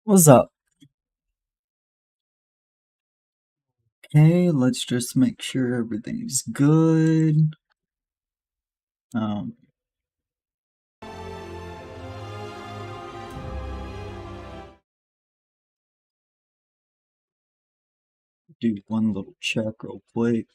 What's up? Okay, let's just make sure everything's good. Um, do one little check real quick.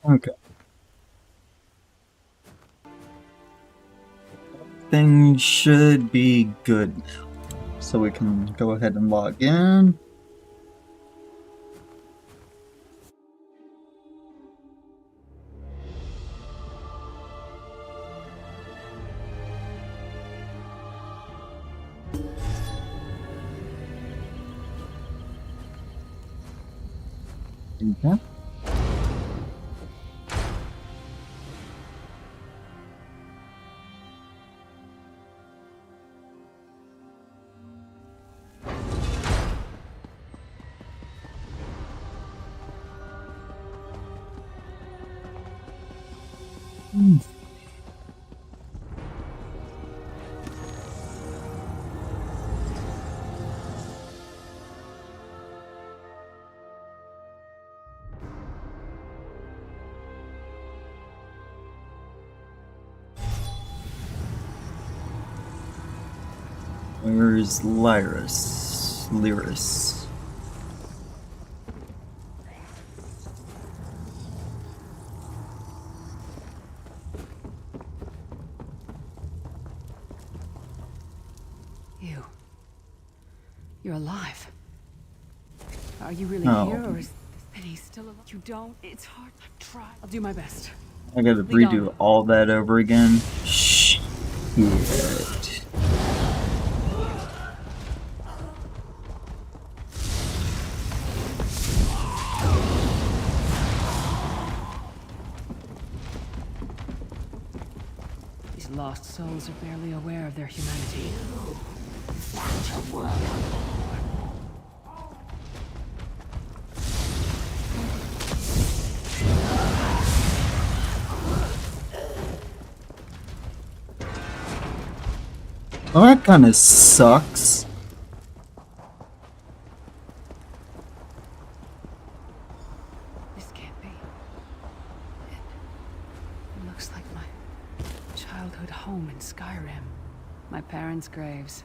Okay, things should be good now. So we can go ahead and log in. Okay. Where's Lyris? You're alive. Are you really Oh, here, or is Penny still alive? You don't? It's hard. I'm trying. I'll do my best. I gotta Lead on. redo all that over again. Shit. These lost souls are barely aware of their humanity. Well, that kinda sucks. This can't be. It looks like my childhood home in Skyrim. My parents' graves.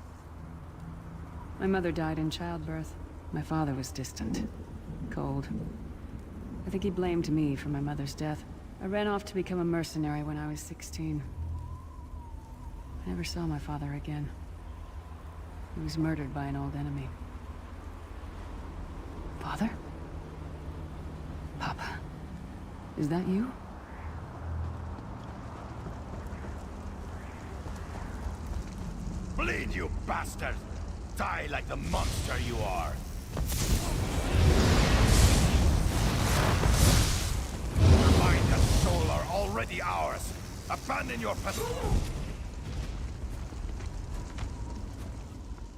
My mother died in childbirth. My father was distant. Cold. I think he blamed me for my mother's death. I ran off to become a mercenary when I was 16. I never saw my father again. He was murdered by an old enemy. Father? Papa? Is that you? Bleed, you bastard! Die like the monster you are! Your mind and soul are already ours! Abandon your past...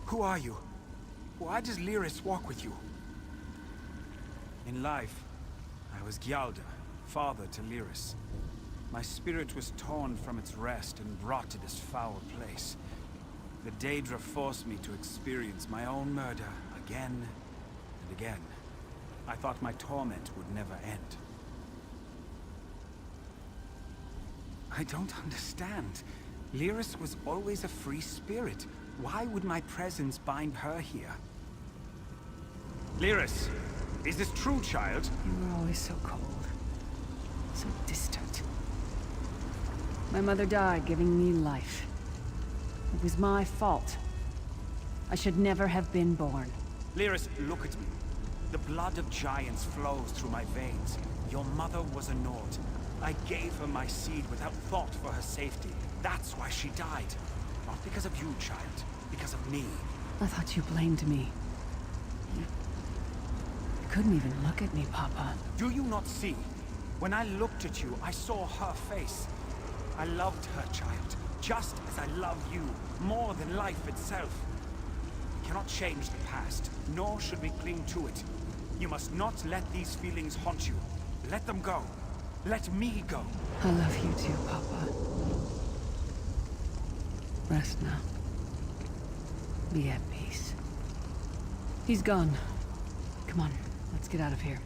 Who are you? Why does Lyris walk with you? In life, I was Gyalda, father to Lyris. My spirit was torn from its rest and brought to this foul place. The Daedra forced me to experience my own murder again and again. I thought my torment would never end. I don't understand. Lyris was always a free spirit. Why would my presence bind her here? Lyris, is this true, child? You were always so cold. So distant. My mother died, giving me life. It was my fault. I should never have been born. Lyris, look at me. The blood of giants flows through my veins. Your mother was a Nord. I gave her my seed without thought for her safety. That's why she died. Not because of you, child. Because of me. I thought you blamed me. You couldn't even look at me, Papa. Do you not see? When I looked at you, I saw her face. I loved her, child. Just as I love you. More than life itself. We cannot change the past, nor should we cling to it. You must not let these feelings haunt you. Let them go. Let me go. I love you too, Papa. Rest now. Be at peace. He's gone. Come on, let's get out of here.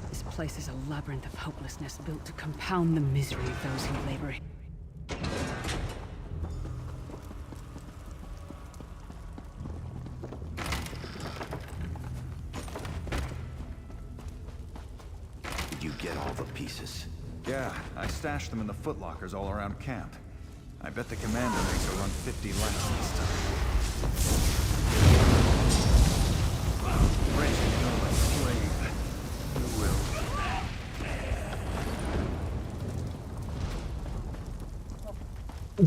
This place is a labyrinth of hopelessness built to compound the misery of those who labor here. Did you get all the pieces? Yeah, I stashed them in the footlockers all around camp. I bet the commander makes her run 50 laps this time. Breaking into my slave. You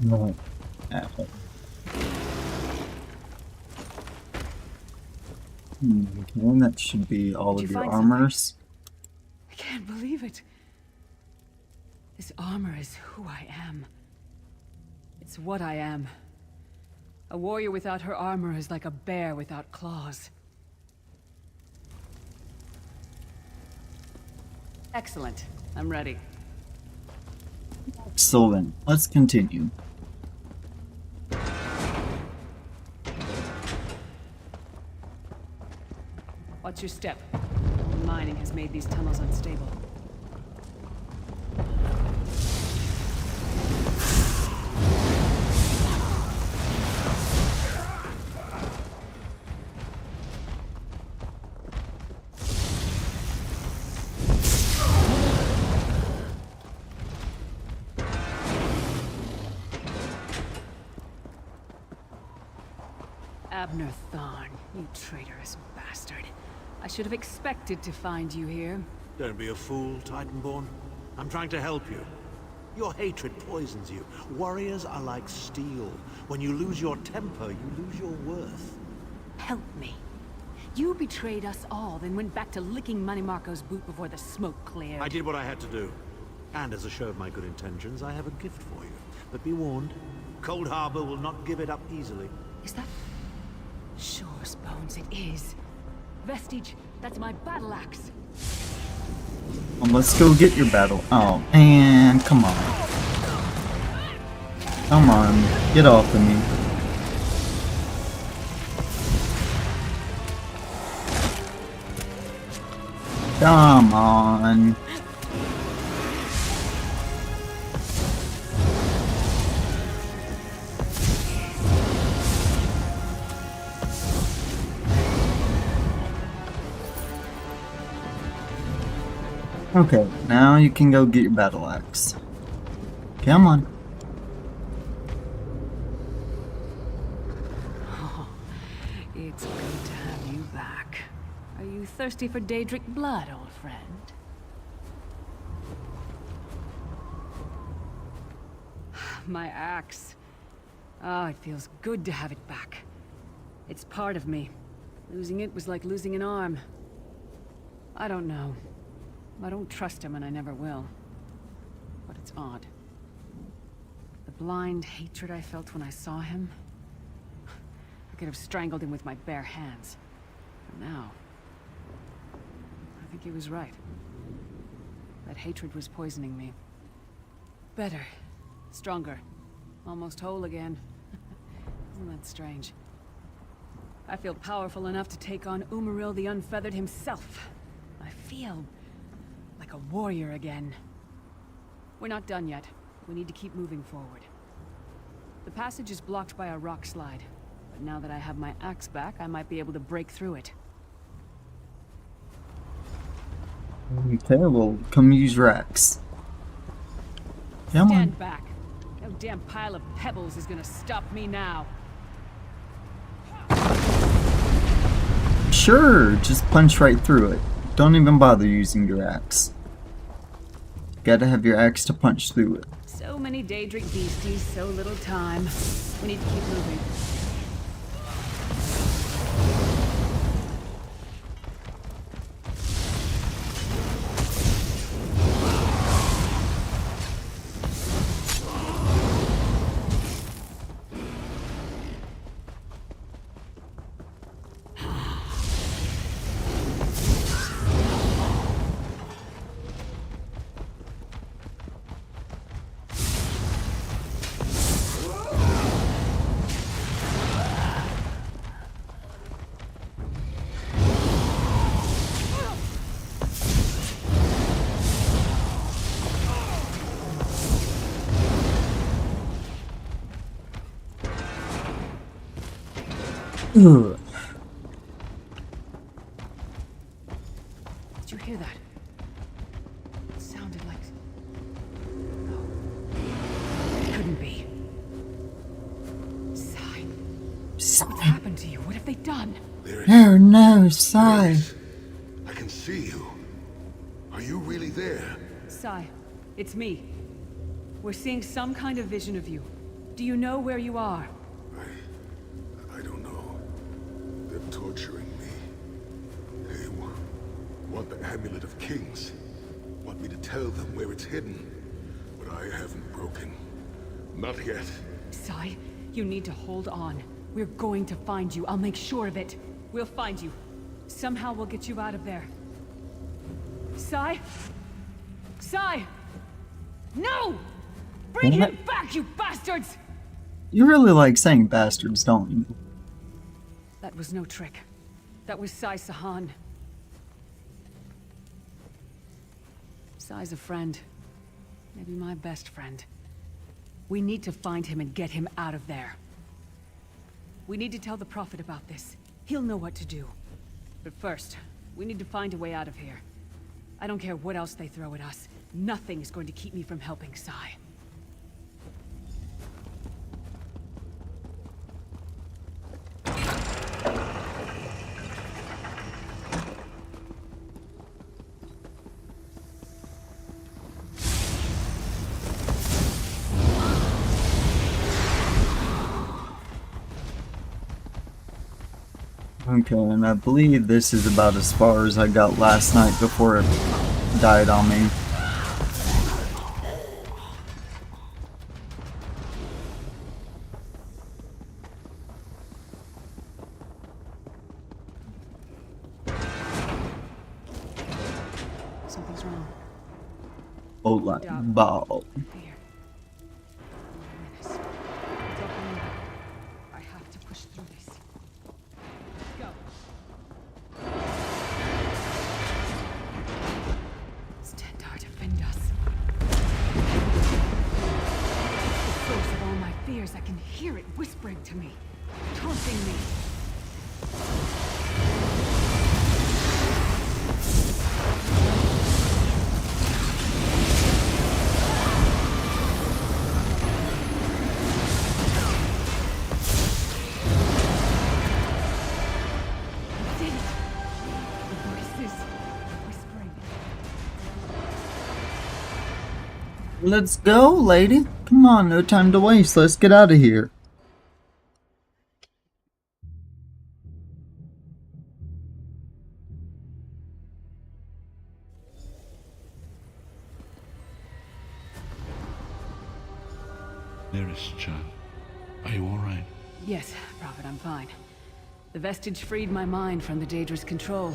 will. No. Apple. Okay, that should be all Did of you your find armors. I can't believe it. This armor is who I am. It's what I am. A warrior without her armor is like a bear without claws. Excellent. I'm ready. So then, let's continue. Watch your step. Mining has made these tunnels unstable. Abner Thorn, you traitorous bastard. I should have expected to find you here. Don't be a fool, Titanborn. I'm trying to help you. Your hatred poisons you. Warriors are like steel. When you lose your temper, you lose your worth. Help me. You betrayed us all, then went back to licking Manny Marco's boot before the smoke cleared. I did what I had to do. And as a show of my good intentions, I have a gift for you. But be warned, Cold Harbor will not give it up easily. Is that... Sure, Bones, it is. Vestige, that's my battle axe. Well, let's go get your battle. Oh, and come on. Come on, get off of me. Come on. Okay, now you can go get your battle axe. Come on. Oh, it's good to have you back. Are you thirsty for Daedric blood, old friend? My axe. Oh, it feels good to have it back. It's part of me. Losing it was like losing an arm. I don't know. I don't trust him and I never will. But it's odd. The blind hatred I felt when I saw him... I could have strangled him with my bare hands. But now... I think he was right. That hatred was poisoning me. Better. Stronger. Almost whole again. Isn't that strange? I feel powerful enough to take on Umaril the Unfeathered himself. I feel... like a warrior again. We're not done yet. We need to keep moving forward. The passage is blocked by a rock slide, but now that I have my axe back, I might be able to break through it. Okay, well, come use your axe. Come on. Stand back. How damn pile of pebbles is gonna stop me now. Sure, just punch right through it. Don't even bother using your axe. Gotta have your axe to punch through it. So many Daedric beasties, so little time. We need to keep moving. Ugh. Did you hear that? It sounded like... No. It couldn't be. Sigh. What's happened to you? What have they done? Oh no, Sai. I can see you. Are you really there? Sai, it's me. We're seeing some kind of vision of you. Do you know where you are? I don't know. They're torturing me. They want the Amulet of Kings. Want me to tell them where it's hidden. But I haven't broken. Not yet. Sai, you need to hold on. We're going to find you. I'll make sure of it. We'll find you. Somehow we'll get you out of there. Sai? Sai! No! Bring What? him back, you bastards! You really like saying bastards, don't you? That was no trick. That was Sai Sahan. Sai's a friend. Maybe my best friend. We need to find him and get him out of there. We need to tell the Prophet about this. He'll know what to do. But first, we need to find a way out of here. I don't care what else they throw at us. Nothing is going to keep me from helping Sai. Okay, and I believe this is about as far as I got last night before it died on me. Something's wrong. Old like ball. Here. Menace. Don't believe it. I have to push through this. Go. Stendarr, defend us. The source of all my fears, I can hear it whispering to me, taunting me. I did it. The voices whispering. Let's go, lady. Come on, no time to waste. Let's get out of here. Lyris, child. Are you alright? Yes, Prophet, I'm fine. The vestige freed my mind from the Daedra's control.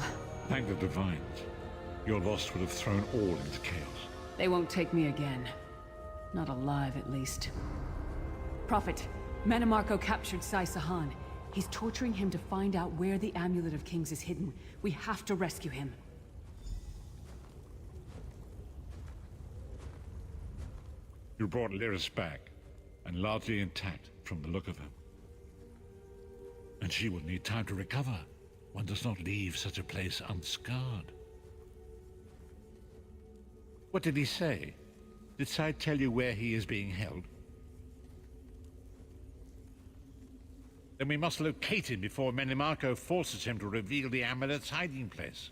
Thank the Divines. Your loss would have thrown all into chaos. They won't take me again. Not alive, at least. Prophet, Manamarco captured Sai Sahan. He's torturing him to find out where the Amulet of Kings is hidden. We have to rescue him. You brought Lyris back, and largely intact from the look of her. And she will need time to recover. One does not leave such a place unscarred. What did he say? Did Sai tell you where he is being held? Then we must locate him before Menimarco forces him to reveal the amulet's hiding place.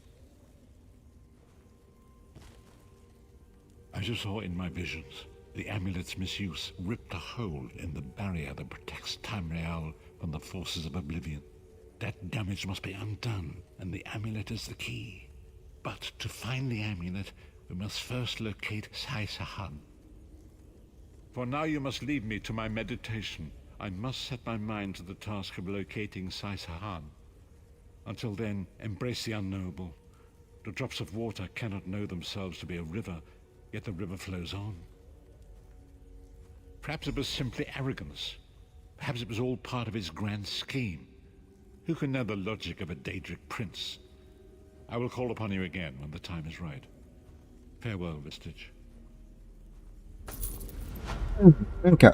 As you saw in my visions, the amulet's misuse ripped a hole in the barrier that protects Tamriel from the forces of Oblivion. That damage must be undone, and the amulet is the key. But to find the amulet, we must first locate Sai-Sahan. For now you must leave me to my meditation. I must set my mind to the task of locating Sai-Sahan. Until then, embrace the unknowable. The drops of water cannot know themselves to be a river, yet the river flows on. Perhaps it was simply arrogance. Perhaps it was all part of his grand scheme. Who can know the logic of a Daedric prince? I will call upon you again when the time is right. Farewell, Vestige. Okay.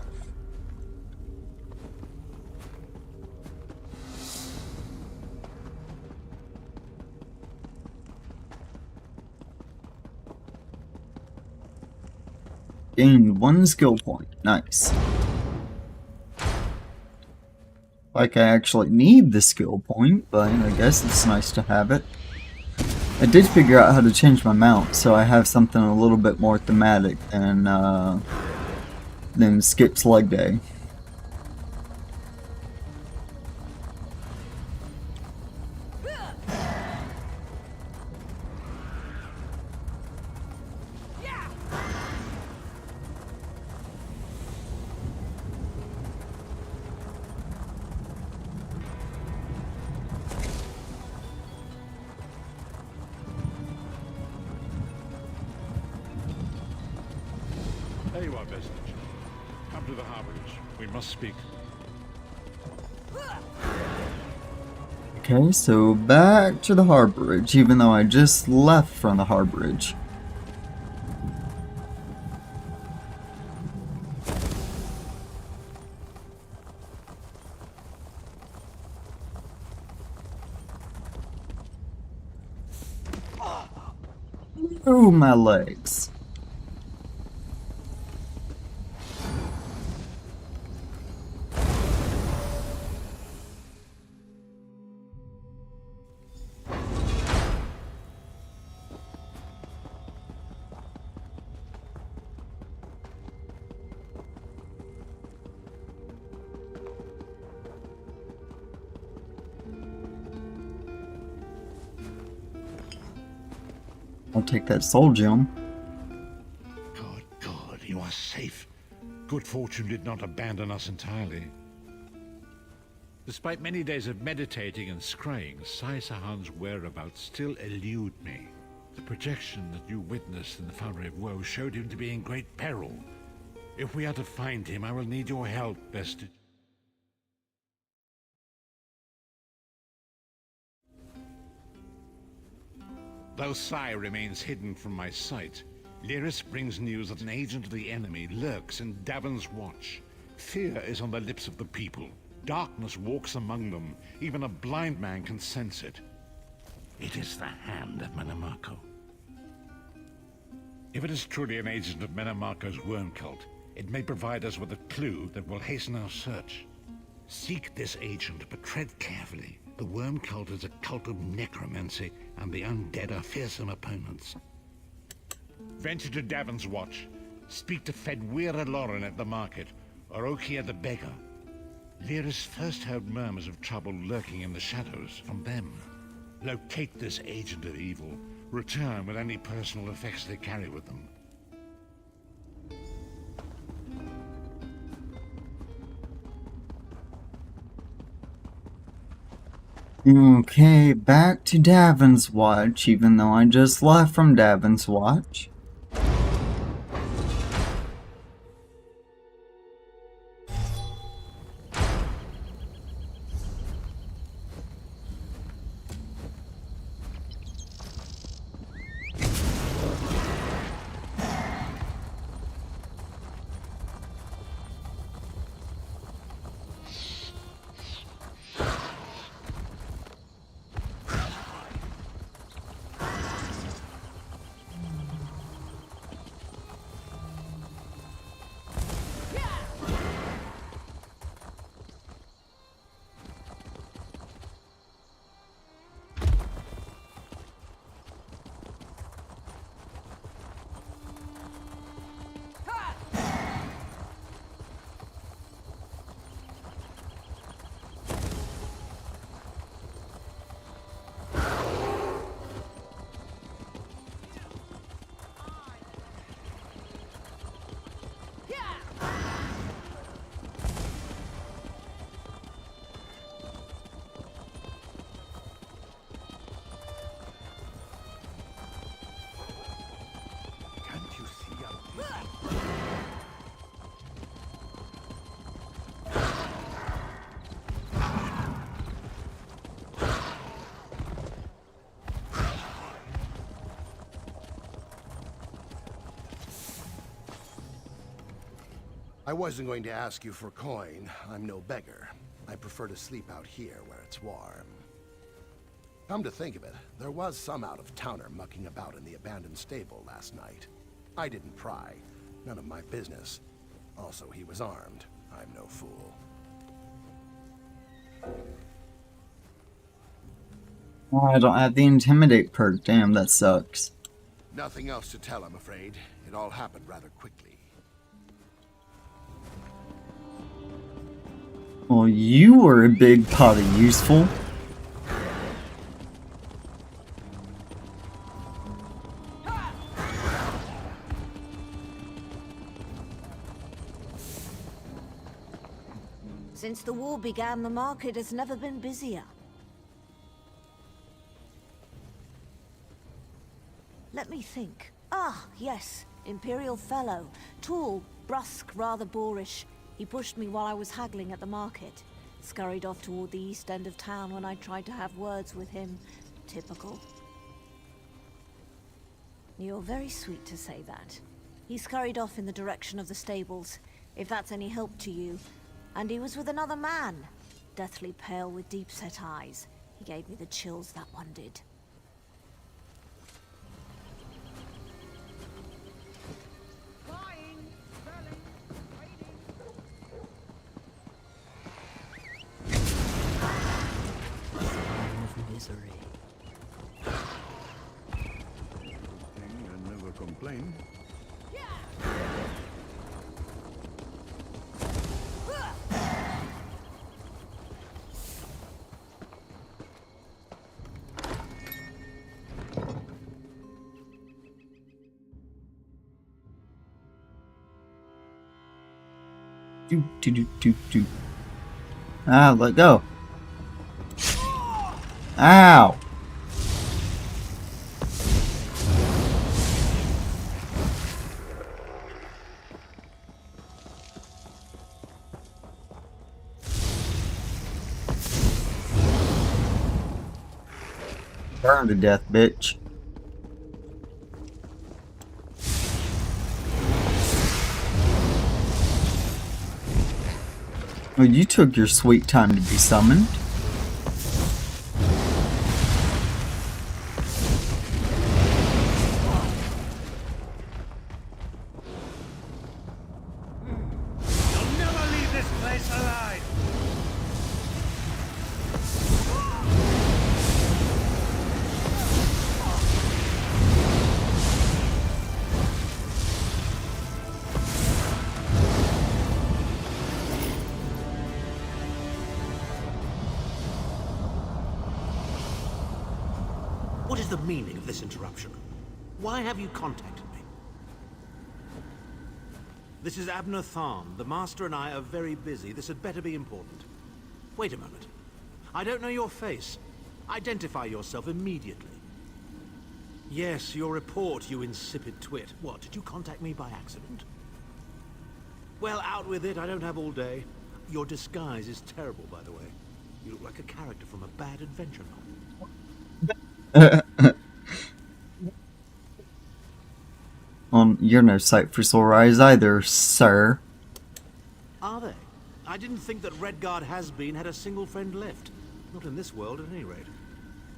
Gained 1 skill point. Nice. Like I actually need the skill point, but I guess it's nice to have it. I did figure out how to change my mount, so I have something a little bit more thematic than Skip's Leg Day. There you are, Vestige. Come to the harborage. We must speak. Okay, so back to the harborage, even though I just left from the harborage. Oh, my legs. I'll take that soul gem. Good, you are safe. Good fortune did not abandon us entirely. Despite many days of meditating and scrying, Sai-Sahan's whereabouts still elude me. The projection that you witnessed in the Foundry of Woe showed him to be in great peril. If we are to find him, I will need your help, Vestige. Though Sai remains hidden from my sight, Lyris brings news that an agent of the enemy lurks in Davon's watch. Fear is on the lips of the people. Darkness walks among them. Even a blind man can sense it. It is the hand of Menimarco. If it is truly an agent of Menimarco's worm cult, it may provide us with a clue that will hasten our search. Seek this agent, but tread carefully. The worm cult is a cult of necromancy, and the undead are fearsome opponents. Venture to Davon's watch. Speak to Fedwira Lauren at the market, or Okia the beggar. Lyris first heard murmurs of trouble lurking in the shadows from them. Locate this agent of evil. Return with any personal effects they carry with them. Okay, back to Davon's watch, even though I just left from Davon's watch. I wasn't going to ask you for coin. I'm no beggar. I prefer to sleep out here where it's warm. Come to think of it, there was some out-of-towner mucking about in the abandoned stable last night. I didn't pry. None of my business. Also, he was armed. I'm no fool. Oh, I don't have the Intimidate perk. Damn, that sucks. Nothing else to tell, I'm afraid. It all happened rather quickly. Well, you were a big pot of useful. Since the war began, the market has never been busier. Let me think. Ah, yes. Imperial fellow. Tall, brusque, rather boorish. He pushed me while I was haggling at the market. Scurried off toward the east end of town when I tried to have words with him. Typical. You're very sweet to say that. He scurried off in the direction of the stables, if that's any help to you. And he was with another man. Deathly pale with deep-set eyes. He gave me the chills, that one did. Misery. I never complain. Do. Ah, let go. Ow! Burn to death, bitch. Well, you took your sweet time to be summoned. You'll never leave this place alive! What is the meaning of this interruption? Why have you contacted me? This is Abner Tharn. The Master and I are very busy. This had better be important. Wait a moment. I don't know your face. Identify yourself immediately. Yes, your report, you insipid twit. What, did you contact me by accident? Well, out with it. I don't have all day. Your disguise is terrible, by the way. You look like a character from a bad adventure novel. You're no sight for sore eyes either, sir. Are they? I didn't think that Redguard has-been had a single friend left. Not in this world, at any rate.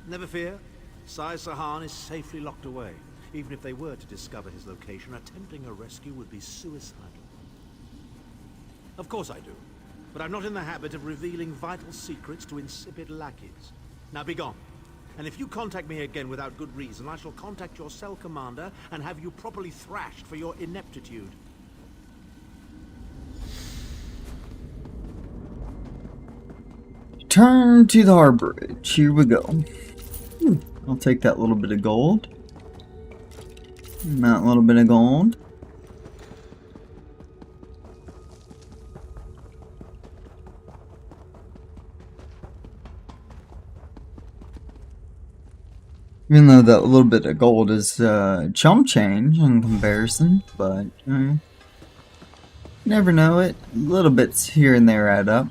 Never fear. Sai Sahan is safely locked away. Even if they were to discover his location, attempting a rescue would be suicidal. Of course I do. But I'm not in the habit of revealing vital secrets to insipid lackeys. Now be gone. And if you contact me again without good reason, I shall contact your cell commander and have you properly thrashed for your ineptitude. Turn to the harborage. Here we go. I'll take that little bit of gold. And that little bit of gold. Even though that little bit of gold is chump change in comparison, but you never know it. Little bits here and there add up.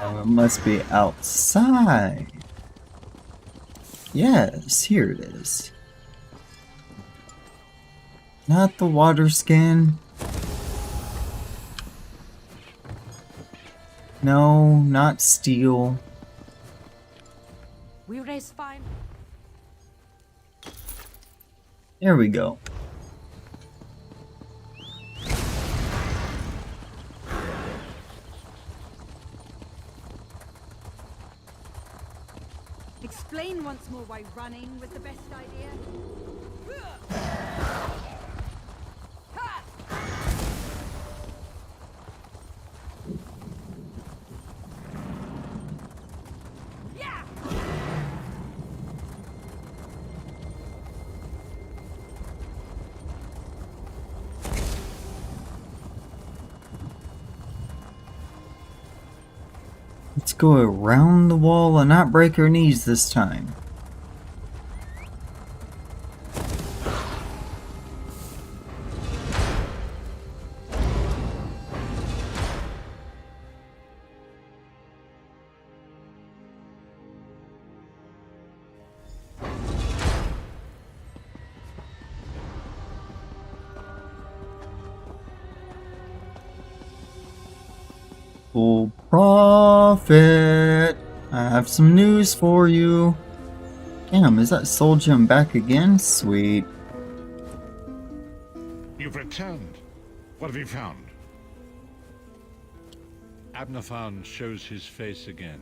Oh, it must be outside. Yes, here it is. Not the water skin. No, not steel. We raise fine. There we go. Explain once more why running was the best idea. Let's go around the wall and not break our knees this time. Full profit. I have some news for you. Damn, is that soul gem back again? Sweet. You've returned. What have you found? Abnathan shows his face again.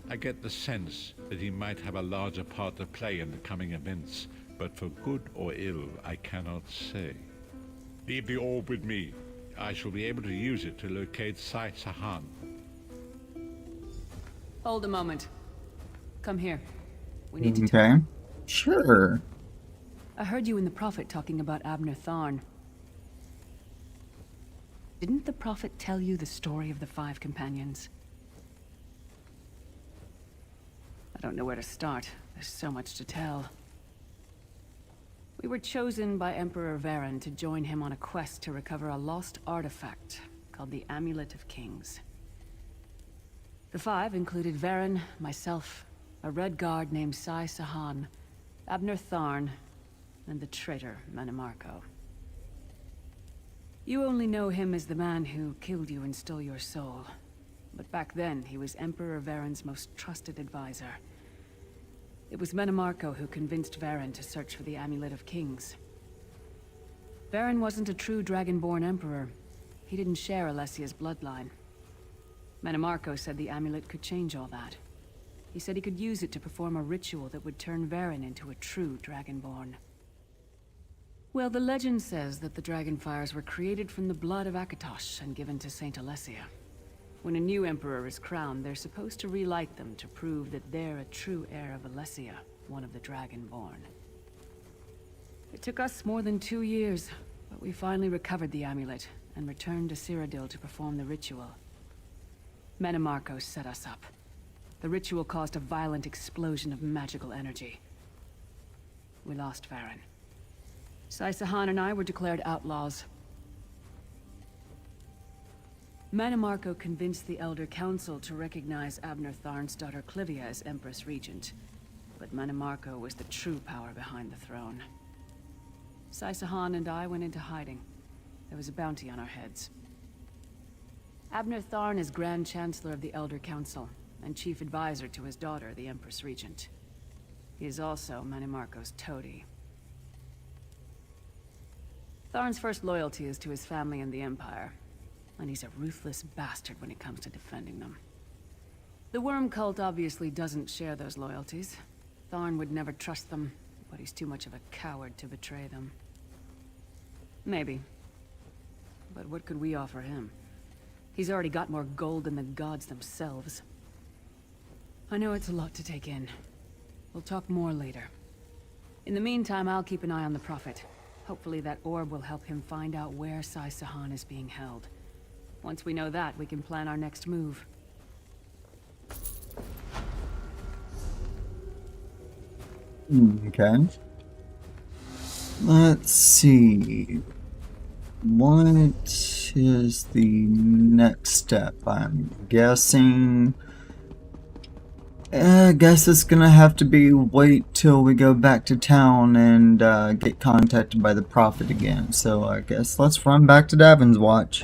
I get the sense that he might have a larger part to play in the coming events, but for good or ill, I cannot say. Leave the orb with me. I shall be able to use it to locate Sai Sahan. Hold a moment. Come here. We need to talk. Okay. Sure. I heard you and the Prophet talking about Abner Tharn. Didn't the Prophet tell you the story of the 5 companions? I don't know where to start. There's so much to tell. We were chosen by Emperor Varen to join him on a quest to recover a lost artifact called the Amulet of Kings. The 5 included Varen, myself, a Red Guard named Sai Sahan, Abner Tharn, and the traitor Manimarco. You only know him as the man who killed you and stole your soul. But back then, he was Emperor Varen's most trusted advisor. It was Manimarco who convinced Varen to search for the Amulet of Kings. Varen wasn't a true Dragonborn Emperor. He didn't share Alessia's bloodline. Manimarco said the amulet could change all that. He said he could use it to perform a ritual that would turn Varen into a true Dragonborn. Well, the legend says that the Dragonfires were created from the blood of Akatosh and given to Saint Alessia. When a new emperor is crowned, they're supposed to relight them to prove that they're a true heir of Alessia, one of the Dragonborn. It took us more than 2 years, but we finally recovered the amulet and returned to Cyrodiil to perform the ritual. Manimarco set us up. The ritual caused a violent explosion of magical energy. We lost Varen. Sai Sahan and I were declared outlaws. Manimarco convinced the Elder Council to recognize Abner Tharn's daughter Clivia as Empress Regent. But Manimarco was the true power behind the throne. Sai Sahan and I went into hiding. There was a bounty on our heads. Abner Tharn is Grand Chancellor of the Elder Council, and Chief Advisor to his daughter, the Empress Regent. He is also Manimarco's toady. Tharn's first loyalty is to his family and the Empire, and he's a ruthless bastard when it comes to defending them. The Worm Cult obviously doesn't share those loyalties. Tharn would never trust them, but he's too much of a coward to betray them. Maybe. But what could we offer him? He's already got more gold than the gods themselves. I know it's a lot to take in. We'll talk more later. In the meantime, I'll keep an eye on the Prophet. Hopefully that orb will help him find out where Sai Sahan is being held. Once we know that, we can plan our next move. Okay. Let's see. What what is the next step? I'm guessing... I guess it's gonna have to be wait till we go back to town and get contacted by the Prophet again. So I guess let's run back to Davin's Watch.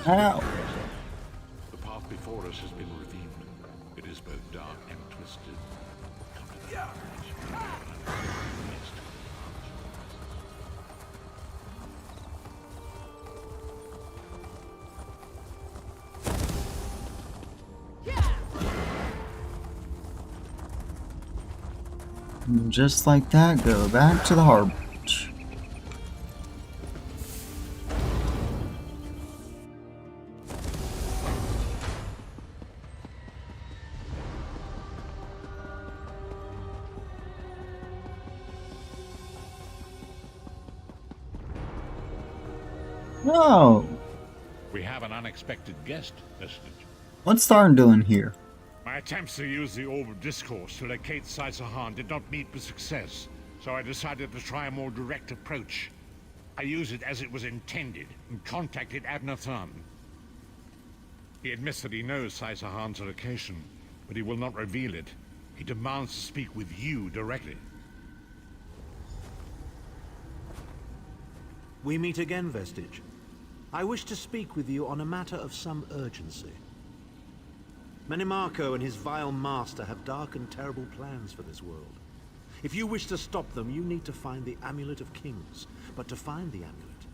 Ow. The path before us has been revealed. It is both dark and twisted. Come to the And just like that, go back to the harbor. No! We have an unexpected guest, Vestige. What's Tharn doing here? My attempts to use the Orb of Discourse to locate Saisahan did not meet with success, so I decided to try a more direct approach. I used it as it was intended and contacted Abnathan. He admits that he knows Saisahan's location, but he will not reveal it. He demands to speak with you directly. We meet again, Vestige. I wish to speak with you on a matter of some urgency. Menimarco and his vile master have dark and terrible plans for this world. If you wish to stop them, you need to find the Amulet of Kings. But to find the amulet,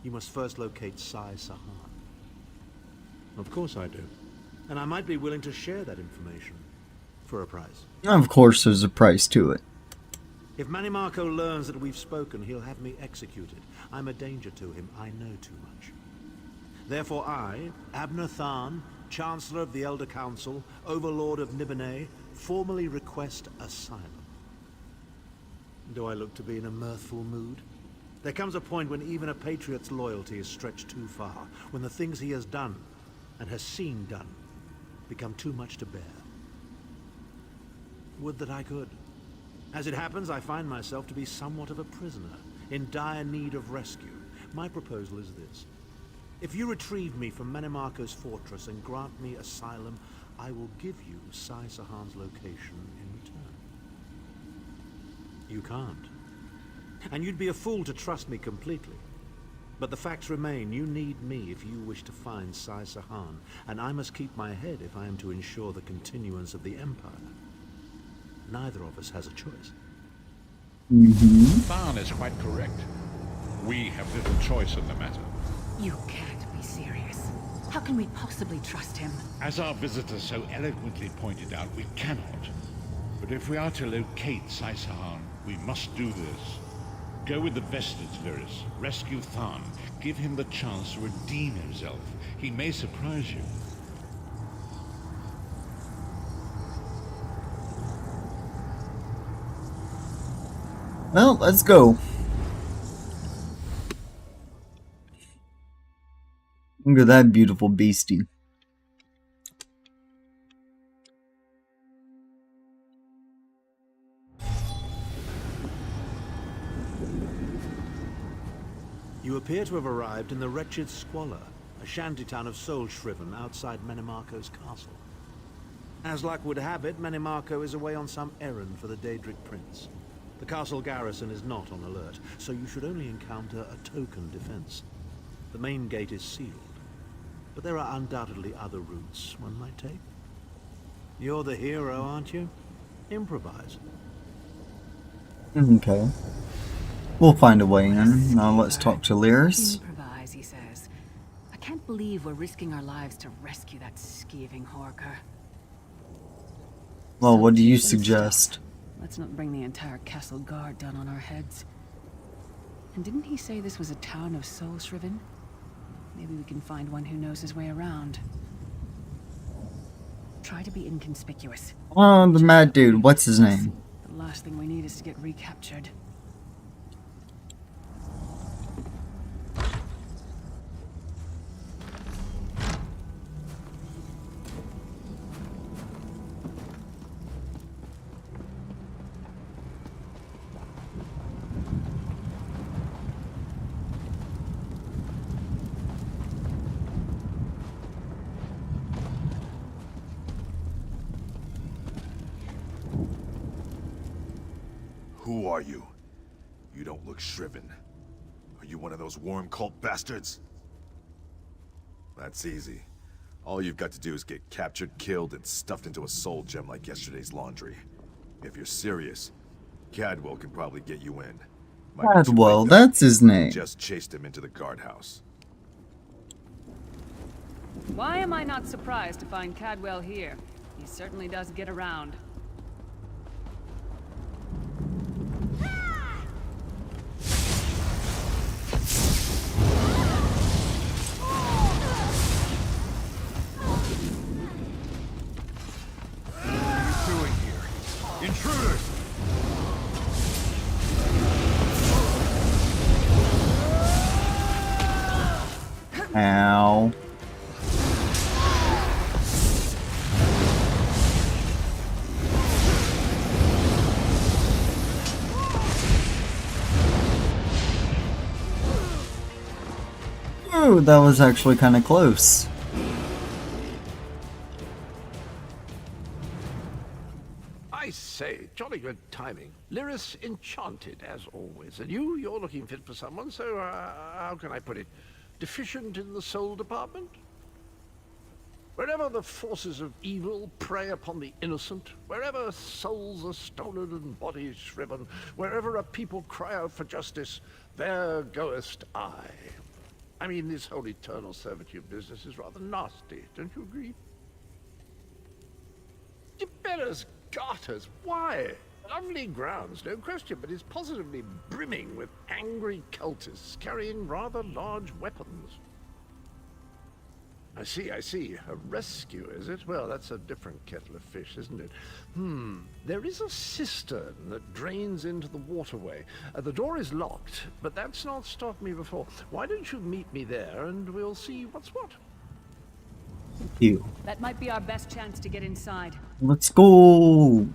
you must first locate Saisahan. Of course I do. And I might be willing to share that information. For a price. Of course there's a price to it. If Menimarco learns that we've spoken, he'll have me executed. I'm a danger to him. I know too much. Therefore I, Abnathan, Chancellor of the Elder Council, Overlord of Nibene, formally request asylum. Do I look to be in a mirthful mood? There comes a point when even a patriot's loyalty is stretched too far, when the things he has done, and has seen done, become too much to bear. Would that I could. As it happens, I find myself to be somewhat of a prisoner, in dire need of rescue. My proposal is this. If you retrieve me from Menimarco's fortress and grant me asylum, I will give you Saisahan's location in return. You can't. And you'd be a fool to trust me completely. But the facts remain, you need me if you wish to find Saisahan, and I must keep my head if I am to ensure the continuance of the Empire. Neither of us has a choice. Tharn is quite correct. We have little choice in the matter. You can't be serious. How can we possibly trust him? As our visitor so eloquently pointed out, we cannot. But if we are to locate Saisahan, we must do this. Go with the Vestige, Lyris. Rescue Tharn. Give him the chance to redeem himself. He may surprise you. Well, let's go. Look at that beautiful beastie. You appear to have arrived in the wretched Squalor, a shantytown of soul-shriven outside Menimarco's castle. As luck would have it, Menimarco is away on some errand for the Daedric Prince. The castle garrison is not on alert, so you should only encounter a token defense. The main gate is sealed, but there are undoubtedly other routes one might take. You're the hero, aren't you? Improvise. Okay. We'll find a way in. Now let's talk to Lyris. Improvise, he says. I can't believe we're risking our lives to rescue that skeeving Horker. Well, what do you cheap and suggest? stuff. Let's not bring the entire castle guard down on our heads. And didn't he say this was a town of soul shriven? Maybe we can find one who knows his way around. Try to be inconspicuous. Oh, the mad dude. What's his name? The last thing we need is to get recaptured. Who are you? You don't look shriven. Are you one of those worm cult bastards? That's easy. All you've got to do is get captured, killed, and stuffed into a soul gem like yesterday's laundry. If you're serious, Cadwell can probably get you in. Might be too Cadwell, late, though. that's his name. Just chased him into the guardhouse. Why am I not surprised to find Cadwell here? He certainly does get around. Intruders! Ow. Ooh, that was actually kind of close. I say, jolly good timing. Lyris enchanted, as always. And you're looking fit for someone, so, how can I put it? Deficient in the soul department? Wherever the forces of evil prey upon the innocent, wherever souls are stolen and bodies shriven, wherever a people cry out for justice, there goest I. I mean, this whole eternal servitude business is rather nasty, don't you agree? Gebeller's garters, why? Lovely grounds, no question, but it's positively brimming with angry cultists carrying rather large weapons. I see. A rescue, is it? Well, that's a different kettle of fish, isn't it? There is a cistern that drains into the waterway. The door is locked, but that's not stopped me before. Why don't you meet me there, and we'll see what's what? You. That might be our best chance to get inside. Let's go.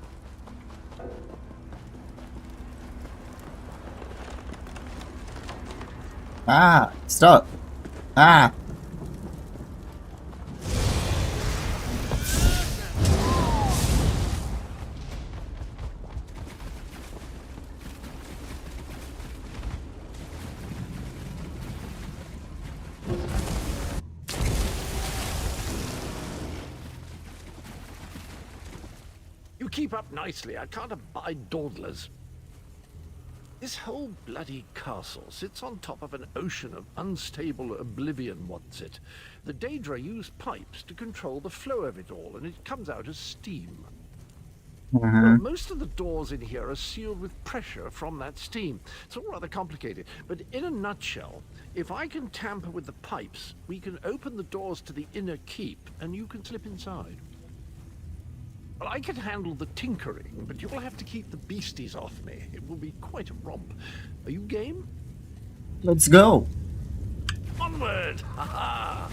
Ah, stop. Ah. You keep up nicely. I can't abide dawdlers. This whole bloody castle sits on top of an ocean of unstable oblivion, what's it? The Daedra use pipes to control the flow of it all, and it comes out as steam. Well, most of the doors in here are sealed with pressure from that steam. It's all rather complicated, but in a nutshell, if I can tamper with the pipes, we can open the doors to the inner keep, and you can slip inside. Well, I can handle the tinkering, but you'll have to keep the beasties off me. It will be quite a romp. Are you game? Let's go. Onward! Ha ha!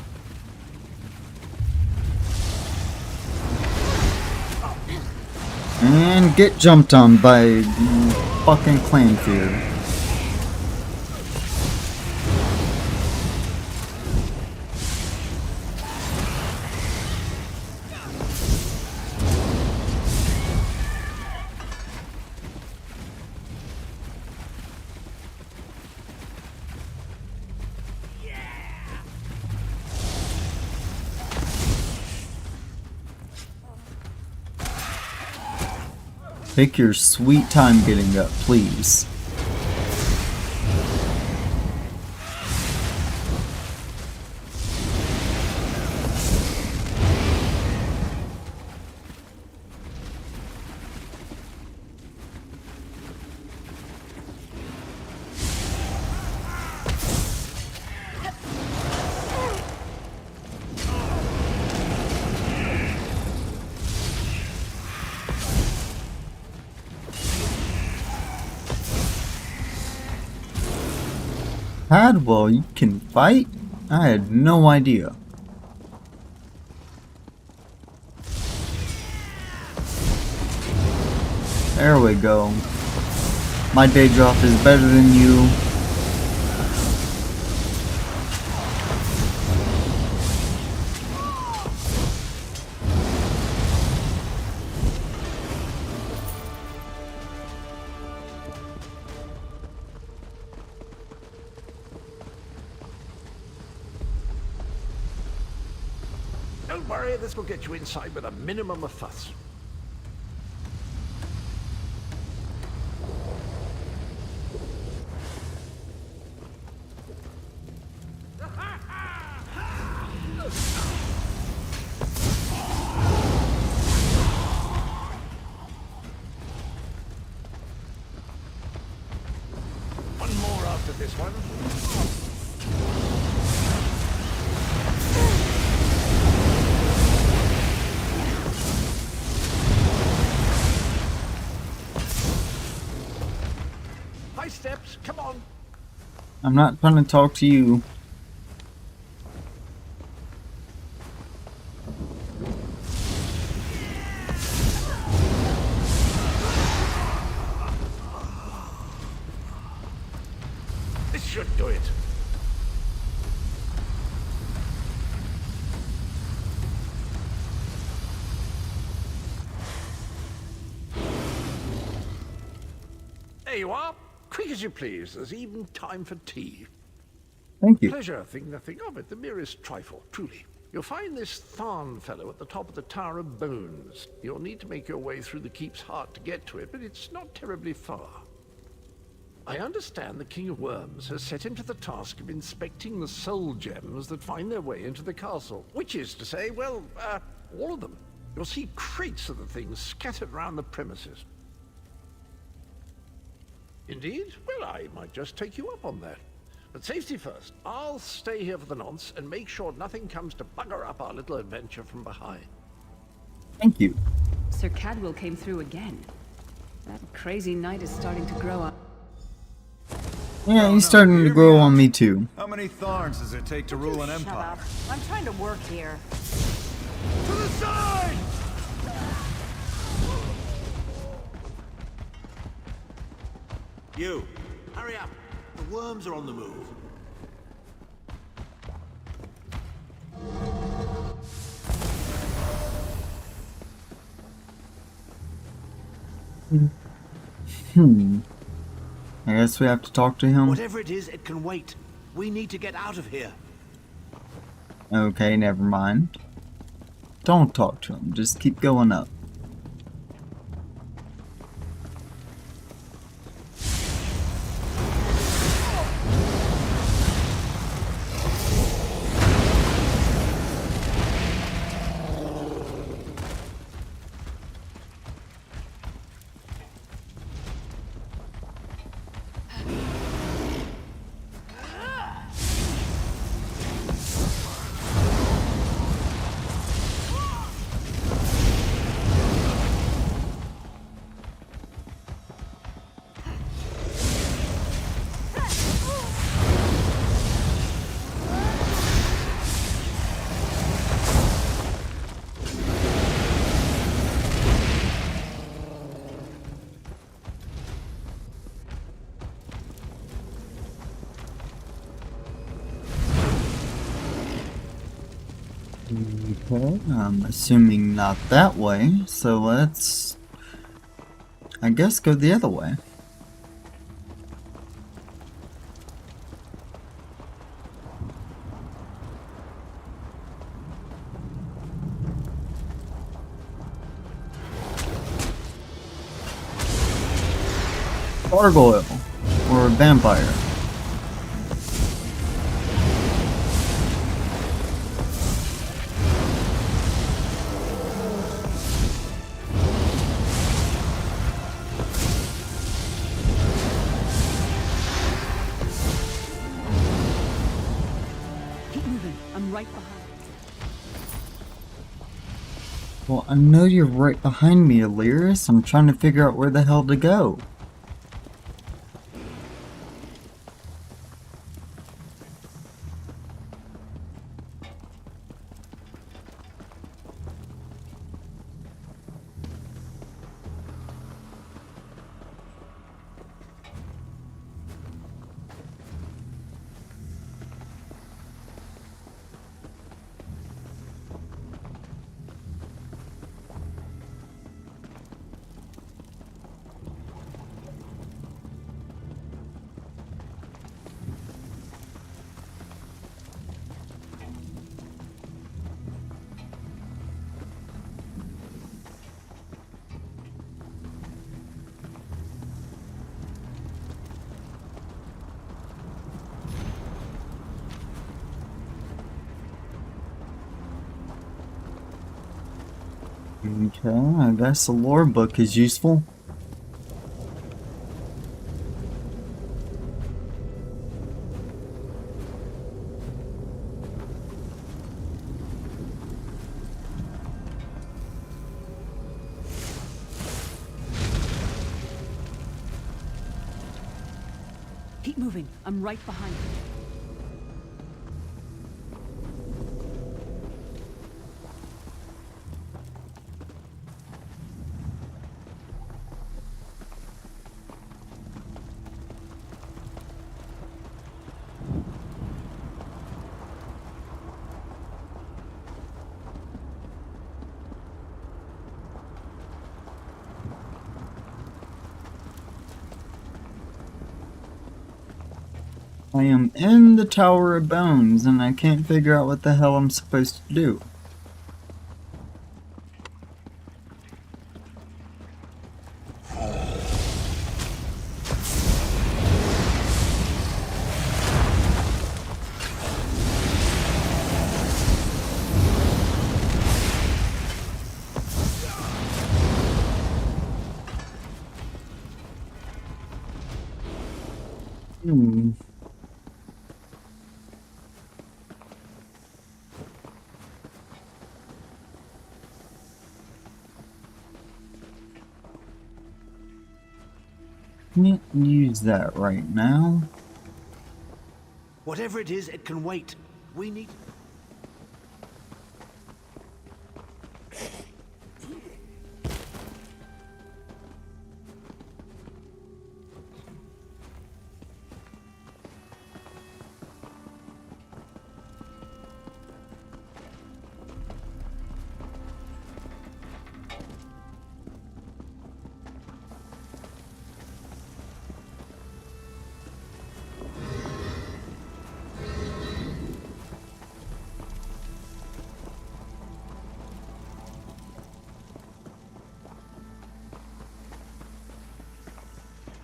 And get jumped on by fucking Clanfear. Take your sweet time getting up, please. Cadwell, you can fight? I had no idea. There we go. My Daedroth is better than you. Don't worry, this will get you inside with a minimum of fuss. One more after this one. High steps, come on. I'm not trying to talk to you. This should do it. There you are. Quick as you please. There's even time for tea. Thank you. Pleasure, think nothing of it. The merest trifle, truly. You'll find this Tharn fellow at the top of the Tower of Bones. You'll need to make your way through the keep's heart to get to it, but it's not terribly far. I understand the King of Worms has set him to the task of inspecting the soul gems that find their way into the castle. Which is to say, well, all of them. You'll see crates of the things scattered around the premises. Indeed? Well, I might just take you up on that. But safety first. I'll stay here for the nonce and make sure nothing comes to bugger up our little adventure from behind. Thank you. Sir Cadwell came through again. That crazy knight is starting to grow up. Yeah, he's starting to grow on me too. How many Tharns does it take to rule an Shut empire? up. I'm trying to work here. To the side! You, hurry up. The worms are on the move. I guess we have to talk to him. Whatever it is, it can wait. We need to get out of here. Okay, never mind. Don't talk to him, just keep going up. Okay, I'm assuming not that way, so let's, I guess, go the other way. Gargoyle, or a vampire. I'm right behind. Well, I know you're right behind me, Aliris. I'm trying to figure out where the hell to go. Okay, I guess a lore book is useful. Keep moving. I'm right behind you. I am in the Tower of Bones, and I can't figure out what the hell I'm supposed to do. Hmm. Can't use that right now. Whatever it is, it can wait. We need...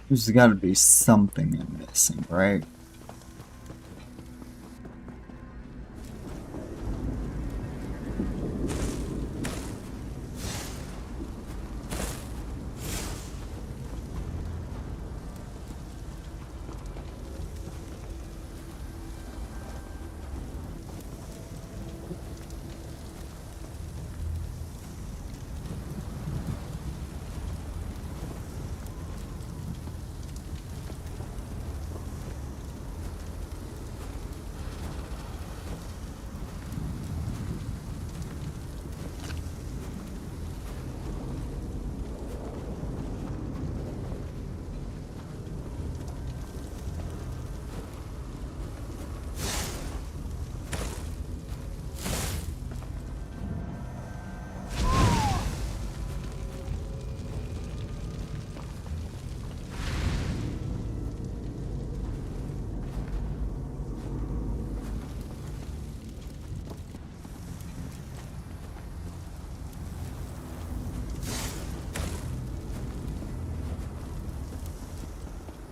There's gotta be something I'm missing, right?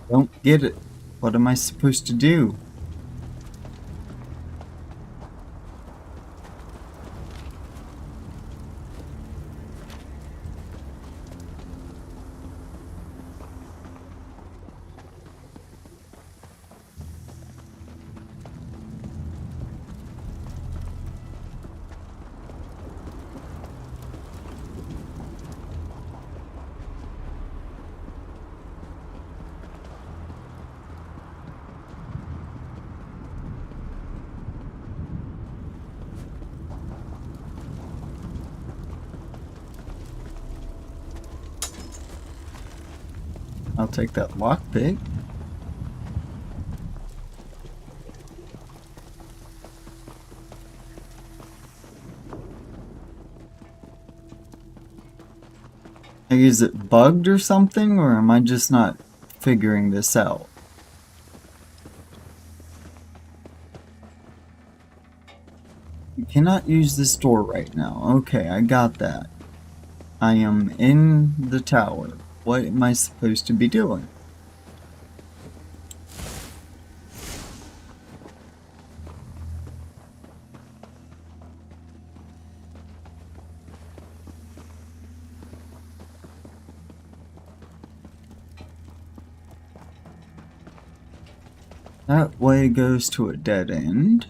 Don't get it. What am I supposed to do? I'll take that lockpick. Like, is it bugged or something, or am I just not figuring this out? You cannot use this door right now. Okay, I got that. I am in the tower. What am I supposed to be doing? That way goes to a dead end.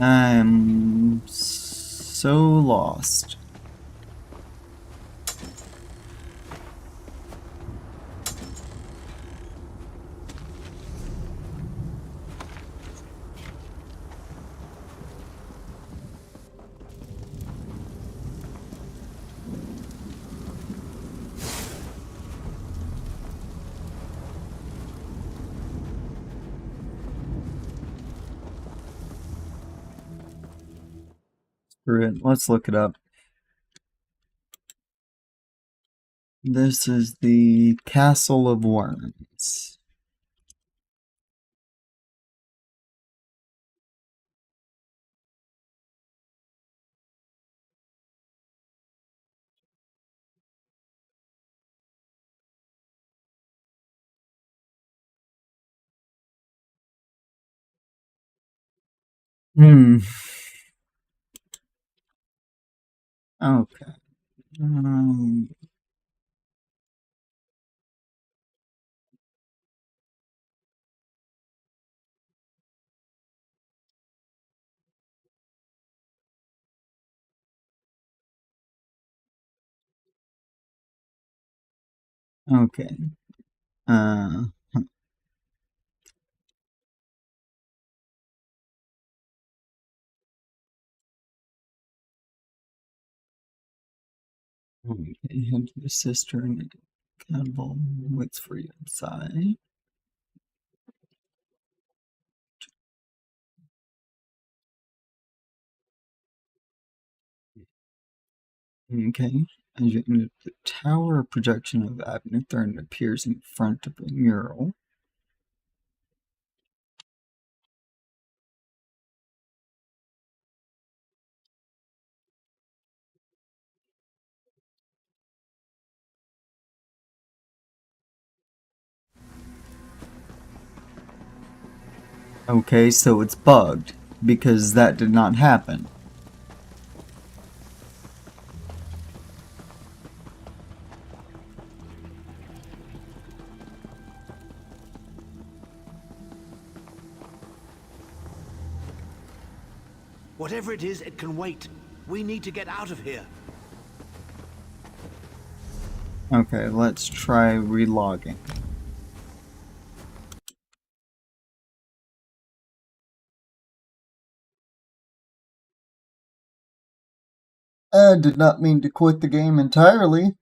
I'm so lost. Screw it, let's look it up. This is the Castle of Worms. Hmm. Okay. Okay. Uh, okay. Head to the cistern. Cannibal waits for you inside. Okay. As you enter the tower, a projection of Abnethern appears in front of a mural. Okay, so it's bugged, because that did not happen. Whatever it is, it can wait. We need to get out of here. Okay, let's try relogging. I did not mean to quit the game entirely.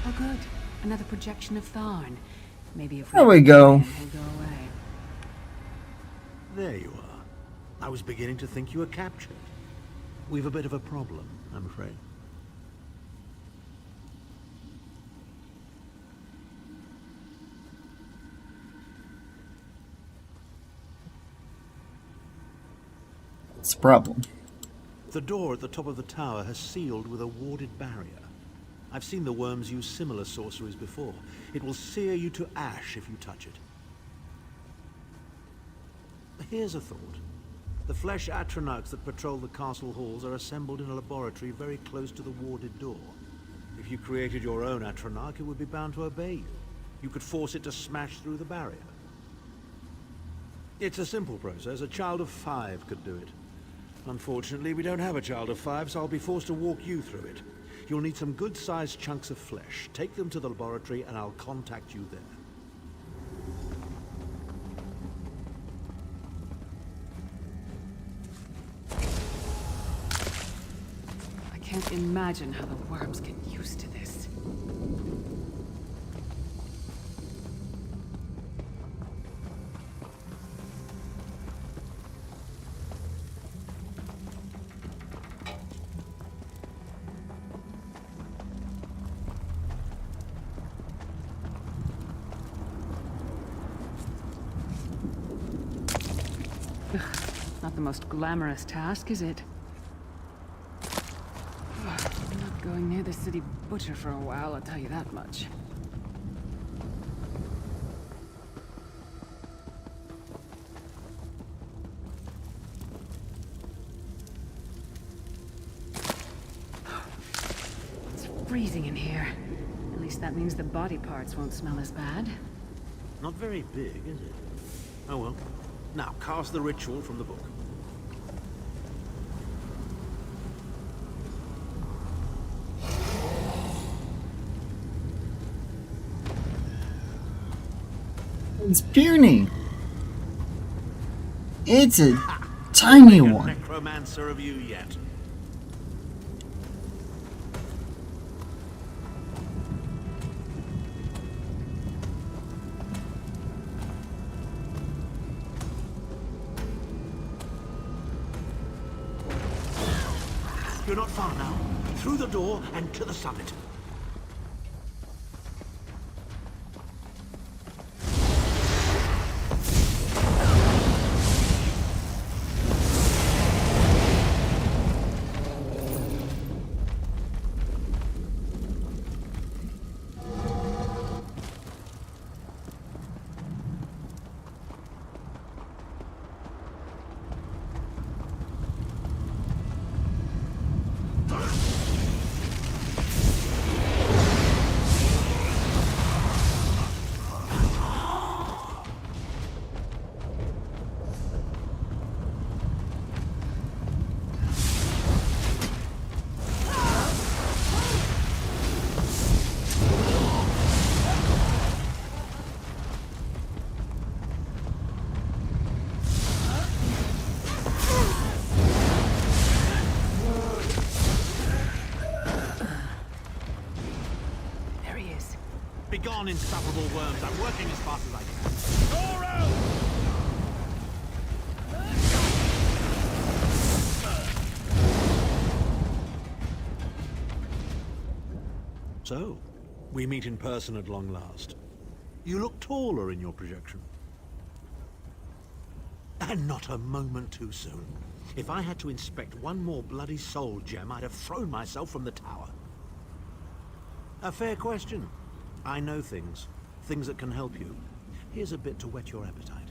Oh, good. Another projection of Tharn. Maybe if There we go. he'll go away. There you are. I was beginning to think you were captured. We've a bit of a problem, I'm afraid. It's a problem. The door at the top of the tower has sealed with a warded barrier. I've seen the worms use similar sorceries before. It will sear you to ash if you touch it. Here's a thought. The flesh atronachs that patrol the castle halls are assembled in a laboratory very close to the warded door. If you created your own atronach, it would be bound to obey you. You could force it to smash through the barrier. It's a simple process. A child of 5 could do it. Unfortunately, we don't have a child of 5, so I'll be forced to walk you through it. You'll need some good-sized chunks of flesh. Take them to the laboratory and I'll contact you there. I can't imagine how the worms get used to this. Not the most glamorous task, is it? I'm not going near the city butcher for a while, I'll tell you that much. It's freezing in here. At least that means the body parts won't smell as bad. Not very big, is it? Oh well. Now, cast the ritual from the book. It's puny. It's a tiny one. Necromancer of you yet. You're not far now. Through the door and to the summit. Begone, insufferable worms. I'm working as fast as I can. So, we meet in person at long last. You look taller in your projection. And not a moment too soon. If I had to inspect one more bloody soul gem, I'd have thrown myself from the tower. A fair question. I know things that can help you. Here's a bit to whet your appetite.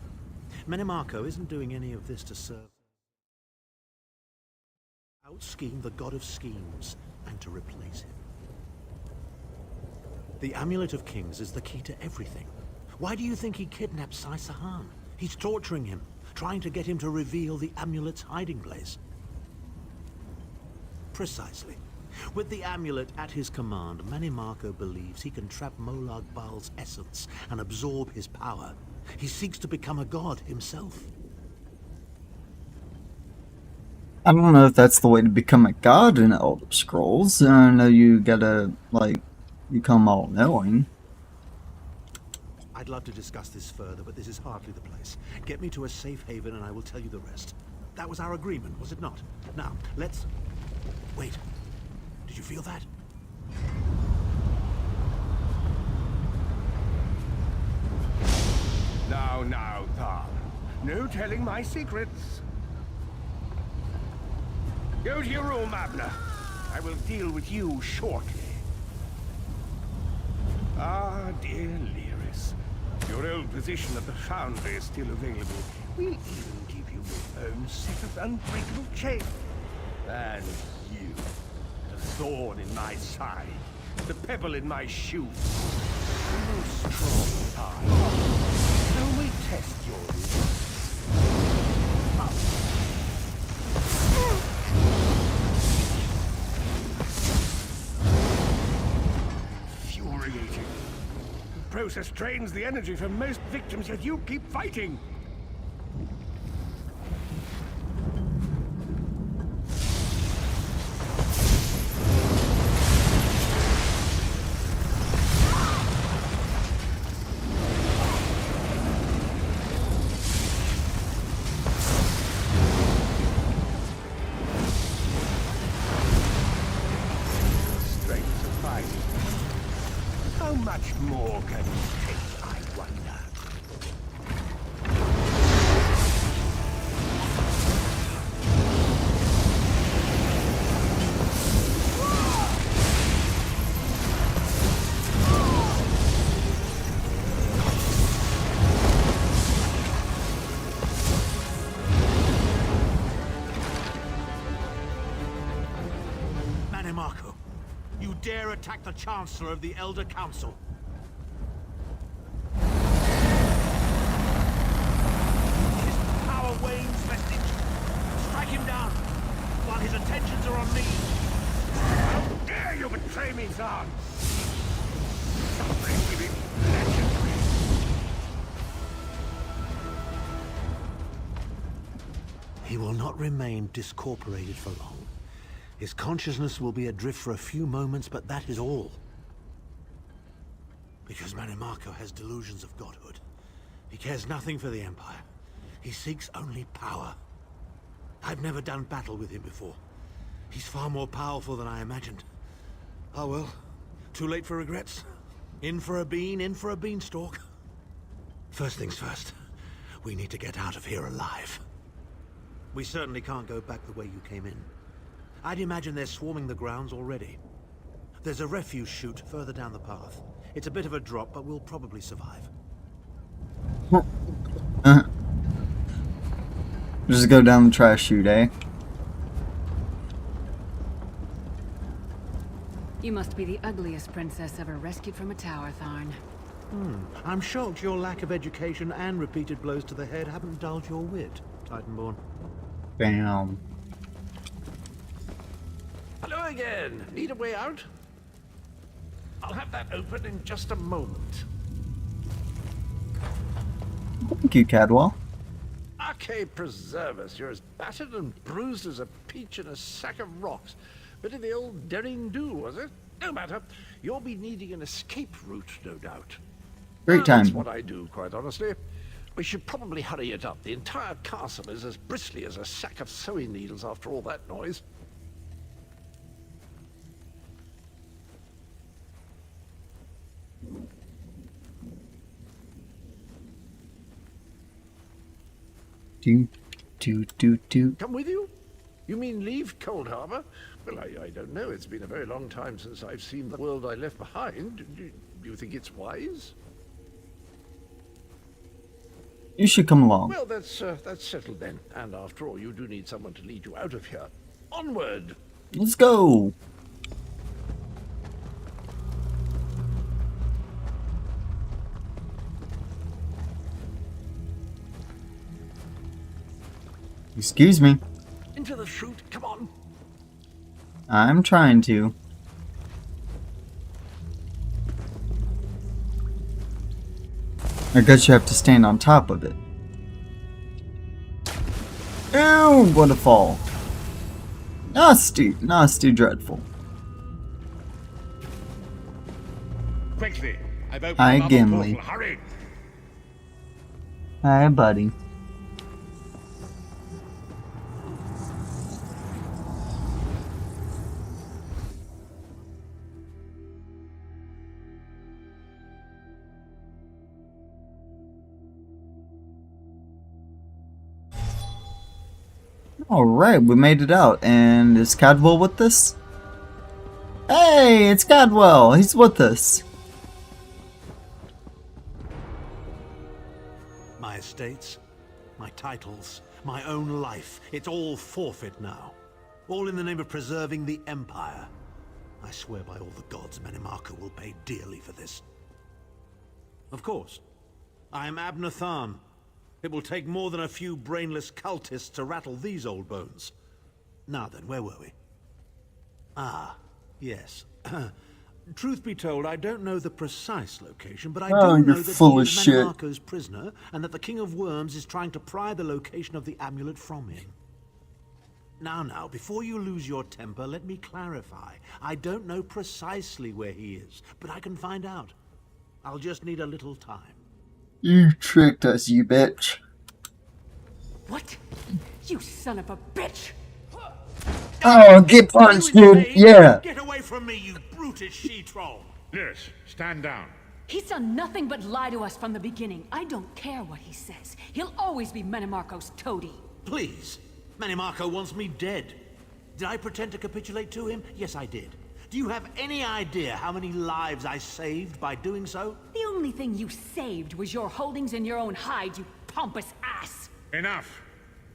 Menimarco isn't doing any of this to serve. Out-scheme the god of schemes and to replace him. The Amulet of Kings is the key to everything. Why do you think he kidnapped Sai Sahan? He's torturing him, trying to get him to reveal the amulet's hiding place. Precisely. With the amulet at his command, Menimarco believes he can trap Molag Bal's essence and absorb his power. He seeks to become a god himself. I don't know if that's the way to become a god in Elder Scrolls. I know you gotta, like, become all-knowing. I'd love to discuss this further, but this is hardly the place. Get me to a safe haven and I will tell you the rest. That was our agreement, was it not? Now, let's... Wait. Did you feel that? Now, Thar. No telling my secrets. Go to your room, Abner. I will deal with you shortly. Ah, dear Lyris. Your old position at the foundry is still available. We'll even give you your own set of unbreakable chains. And you, the thorn in my side, the pebble in my shoe. You strong are. So we test your resistance. Infuriating. The process drains the energy from most victims, yet you keep fighting. How much more can you take, I wonder? Manimarco, you dare attack the Chancellor of the Elder Council? His power wanes, vestige. Strike him down, while his attentions are on me. How dare you betray me, Zahn? Something really legendary. He will not remain discorporated for long. His consciousness will be adrift for a few moments, but that is all. Because Manimarco has delusions of godhood. He cares nothing for the Empire. He seeks only power. I've never done battle with him before. He's far more powerful than I imagined. Oh well, too late for regrets. In for a bean, in for a beanstalk. First things first, we need to get out of here alive. We certainly can't go back the way you came in. I'd imagine they're swarming the grounds already. There's a refuse chute further down the path. It's a bit of a drop, but we'll probably survive. Just go down the trash chute, eh? You must be the ugliest princess ever rescued from a tower, Tharn. I'm shocked your lack of education and repeated blows to the head haven't dulled your wit, Titanborn. Bam. Hello again. Need a way out? I'll have that open in just a moment. Thank you, Cadwell. Arcade preserve us. You're as battered and bruised as a peach in a sack of rocks. Bit of the old daring do, was it? No matter. You'll be needing an escape route, no doubt. Great time. That's what I do, quite honestly. We should probably hurry it up. The entire castle is as bristly as a sack of sewing needles after all that noise. Do. Come with you? You mean leave Cold Harbor? Well, I don't know. It's been a very long time since I've seen the world I left behind. Do you think it's wise? You should come along. Well, that's settled then. And after all, you do need someone to lead you out of here. Onward! Let's go. Excuse me. Into the chute, come on. I'm trying to. I guess you have to stand on top of it. Ew, what a fall. Nasty, nasty, dreadful. Quickly! I've opened Hi, another Gimli. portal. Hurry! Hi, buddy. Alright, we made it out. And is Cadwell with us? Hey, it's Cadwell. He's with us. My estates, my titles, my own life. It's all forfeit now. All in the name of preserving the Empire. I swear by all the gods, Menimarco will pay dearly for this. Of course. I am Abner Tharn. It will take more than a few brainless cultists to rattle these old bones. Now then, where were we? Ah, yes. Truth be told, I don't know the precise location, but I do know you're that full he of is shit. Menimarco's prisoner, and that the King of Worms is trying to pry the location of the amulet from him. Now, before you lose your temper, let me clarify. I don't know precisely where he is, but I can find out. I'll just need a little time. You tricked us, you bitch. What? You son of a bitch! Oh, get punched, dude. Yeah. Get away from me, you brutish she-troll! Lyris, stand down. He's done nothing but lie to us from the beginning. I don't care what he says. He'll always be Menimarco's toady. Please. Menimarco wants me dead. Did I pretend to capitulate to him? Yes, I did. Do you have any idea how many lives I saved by doing so? The only thing you saved was your holdings in your own hide, you pompous ass! Enough.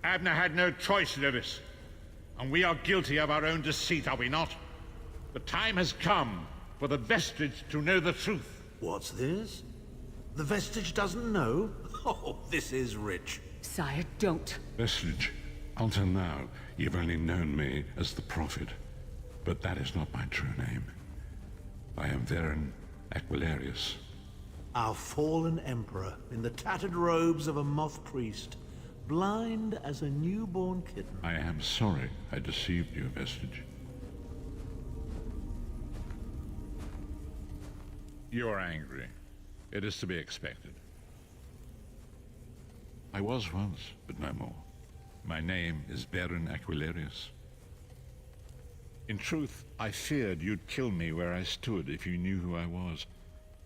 Abner had no choice, Lyris. And we are guilty of our own deceit, are we not? The time has come for the Vestige to know the truth. What's this? The Vestige doesn't know? Oh, this is rich. Sire, don't. Vestige, until now, you've only known me as the Prophet. But that is not my true name. I am Varen Aquilarius. Our fallen emperor, in the tattered robes of a moth priest, blind as a newborn kitten. I am sorry I deceived you, Vestige. You are angry. It is to be expected. I was once, but no more. My name is Varen Aquilarius. In truth, I feared you'd kill me where I stood if you knew who I was.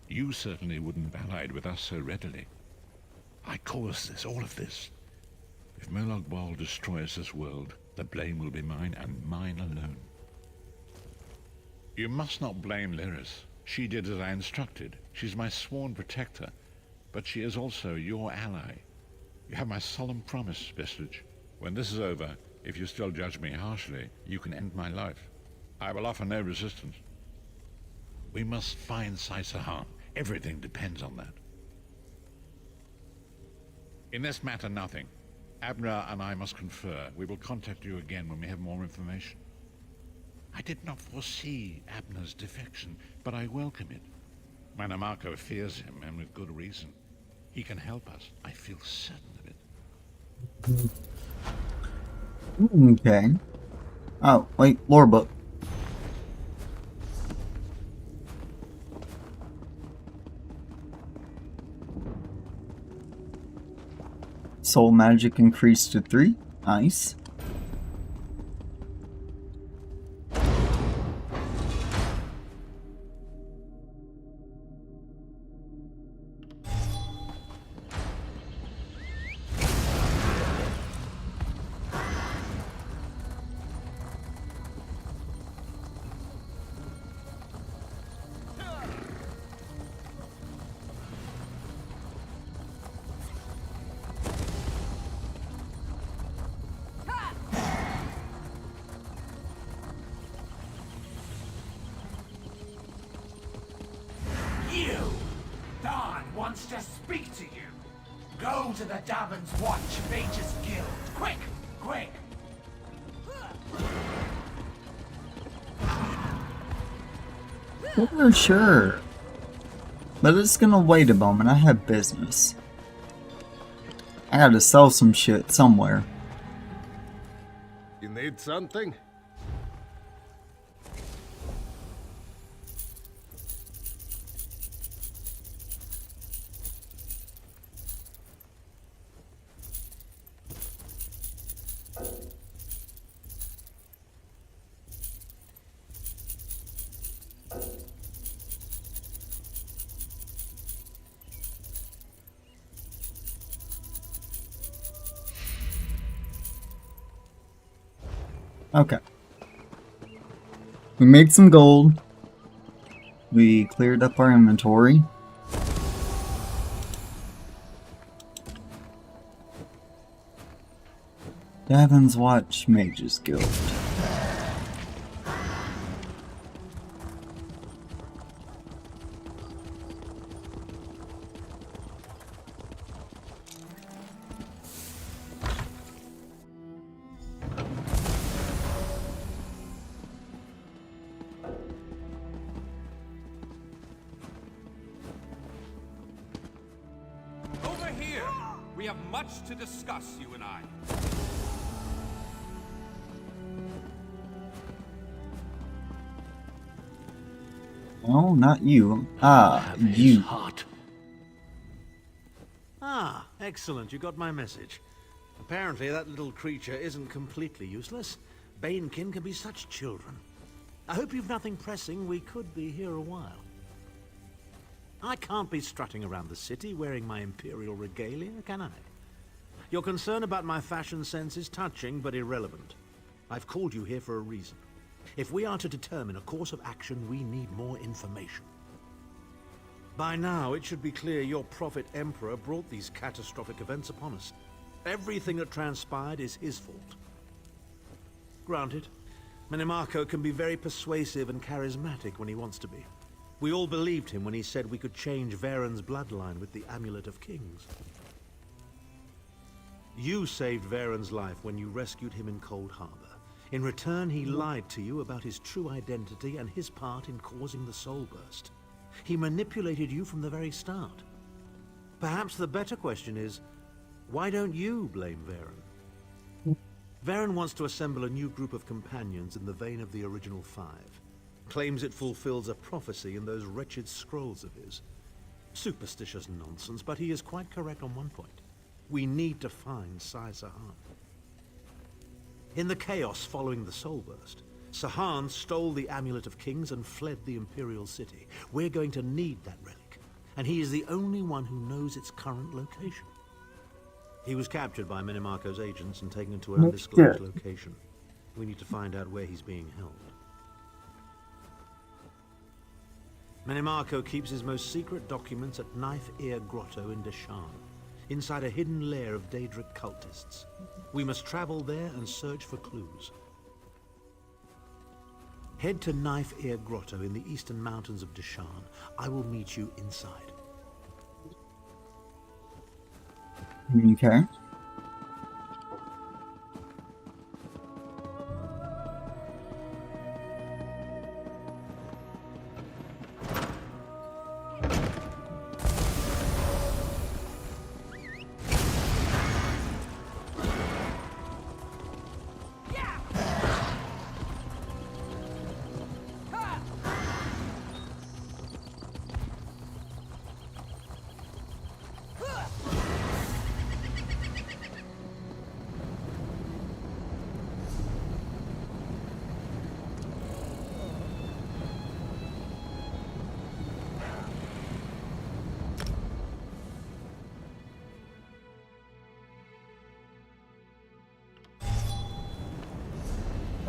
You certainly wouldn't have allied with us so readily. I caused this, all of this. If Molag Bal destroys this world, the blame will be mine, and mine alone. You must not blame Lyris. She did as I instructed. She's my sworn protector, but she is also your ally. You have my solemn promise, Vestige. When this is over, if you still judge me harshly, you can end my life. I will offer no resistance. We must find Saisahan. Everything depends on that. In this matter, nothing. Abner and I must confer. We will contact you again when we have more information. I did not foresee Abner's defection, but I welcome it. Menimarco fears him, and with good reason. He can help us. I feel certain of it. Okay. Oh, wait, lore book. Soul magic increased to 3. Nice. wants to speak to you. Go to the Davin's Watch Mages Guild. Quick! Quick! Yeah, sure. But it's gonna wait a moment. I have business. I gotta sell some shit somewhere. You need something? Okay. We made some gold. We cleared up our inventory. Davin's Watch Mages Guild. Over here! We have much to discuss, you and I. Oh, not you. Ah, you. Ah, excellent. You got my message. Apparently that little creature isn't completely useless. Banekin can be such children. I hope you've nothing pressing. We could be here a while. I can't be strutting around the city wearing my imperial regalia, can I? Your concern about my fashion sense is touching but irrelevant. I've called you here for a reason. If we are to determine a course of action, we need more information. By now, it should be clear your prophet Emperor brought these catastrophic events upon us. Everything that transpired is his fault. Granted, Minimarco can be very persuasive and charismatic when he wants to be. We all believed him when he said we could change Varen's bloodline with the Amulet of Kings. You saved Varen's life when you rescued him in Cold Harbor. In return, he lied to you about his true identity and his part in causing the Soul Burst. He manipulated you from the very start. Perhaps the better question is, why don't you blame Varen? Varen wants to assemble a new group of companions in the vein of the original five. Claims it fulfills a prophecy in those wretched scrolls of his. Superstitious nonsense, but he is quite correct on one point. We need to find Sai Sahan. In the chaos following the Soul Burst, Sahan stole the Amulet of Kings and fled the Imperial City. We're going to need that relic, and he is the only one who knows its current location. He was captured by Minimarco's agents and taken to an undisclosed location. We need to find out where he's being held. Minimarco keeps his most secret documents at Knife Ear Grotto in Deshan, inside a hidden lair of Daedric cultists. We must travel there and search for clues. Head to Knife Ear Grotto in the eastern mountains of Deshan. I will meet you inside. Okay.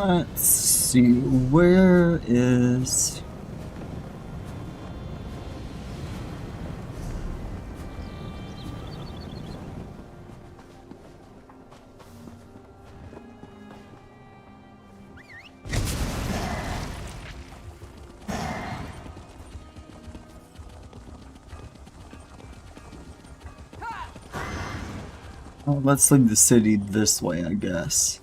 Let's see, where is... Well, let's leave the city this way, I guess.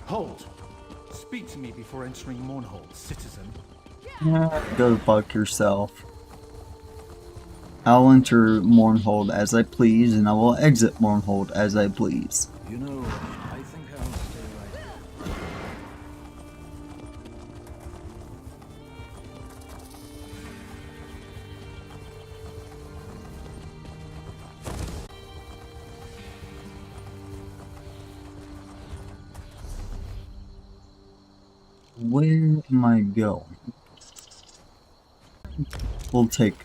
Hold! Speak to me before entering Mournhold, citizen. Go fuck yourself. I'll enter Mournhold as I please, and I will exit Mournhold as I please. You know, I think I'll stay right here. Where am I going? We'll take...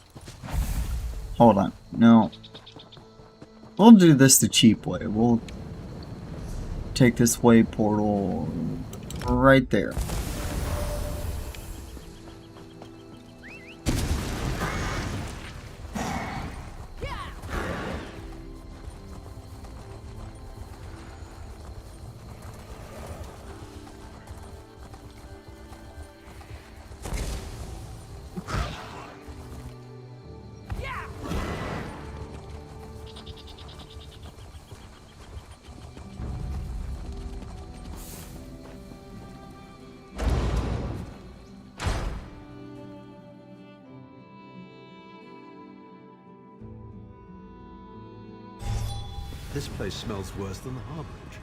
Hold on. No. We'll do this the cheap way. We'll take this way portal right there. This place smells worse than the harborage.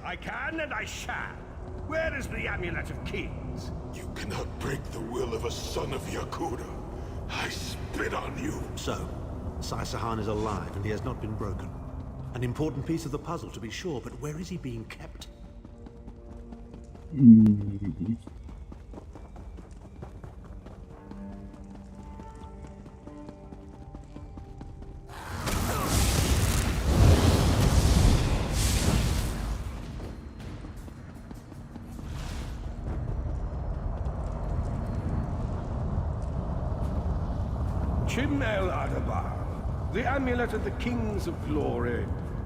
I can and I shall. Where is the Amulet of Kings? You cannot break the will of a son of Yakuda. I spit on you. So, Sai-Sahan is alive and he has not been broken. An important piece of the puzzle, to be sure, but where is he being kept? Chimel Adabar, the Amulet of the Kings of Glory,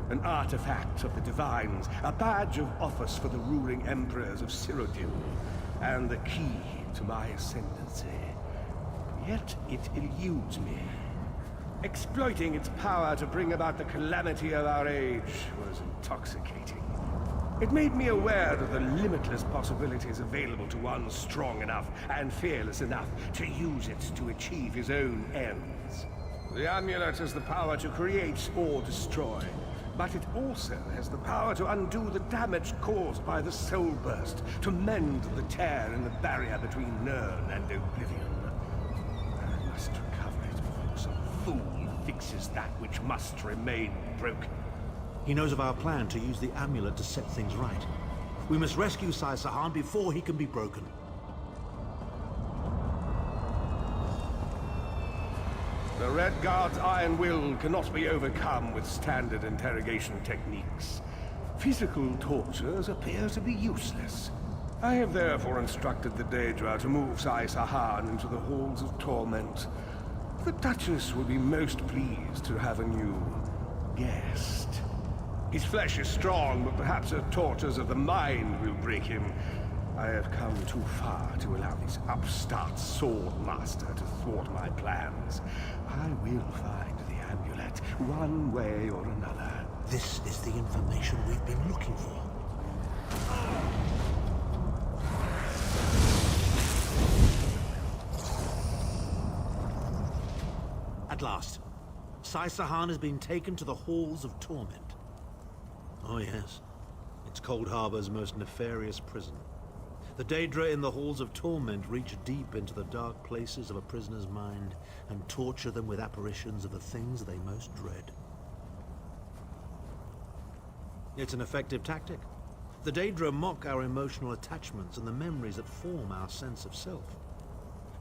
an artifact of the Divines, a badge of office for the ruling emperors of Cyrodiil, and the key to my ascendancy. Yet it eludes me. Exploiting its power to bring about the calamity of our age was intoxicating. It made me aware of the limitless possibilities available to one strong enough and fearless enough to use it to achieve his own ends. The amulet has the power to create or destroy, but it also has the power to undo the damage caused by the soul burst, to mend the tear in the barrier between Nirn and Oblivion. I must recover it before some fool fixes that which must remain broken. He knows of our plan to use the amulet to set things right. We must rescue Sai-Sahan before he can be broken. The Red Guard's iron will cannot be overcome with standard interrogation techniques. Physical tortures appear to be useless. I have therefore instructed the Daedra to move Sai-Sahan into the halls of torment. The Duchess will be most pleased to have a new guest. His flesh is strong, but perhaps the tortures of the mind will break him. I have come too far to allow this upstart sword master to thwart my plans. I will find the amulet, one way or another. This is the information we've been looking for. At last, Sai-Sahan has been taken to the Halls of Torment. Oh yes, it's Cold Harbor's most nefarious prison. The Daedra in the Halls of Torment reach deep into the dark places of a prisoner's mind and torture them with apparitions of the things they most dread. It's an effective tactic. The Daedra mock our emotional attachments and the memories that form our sense of self.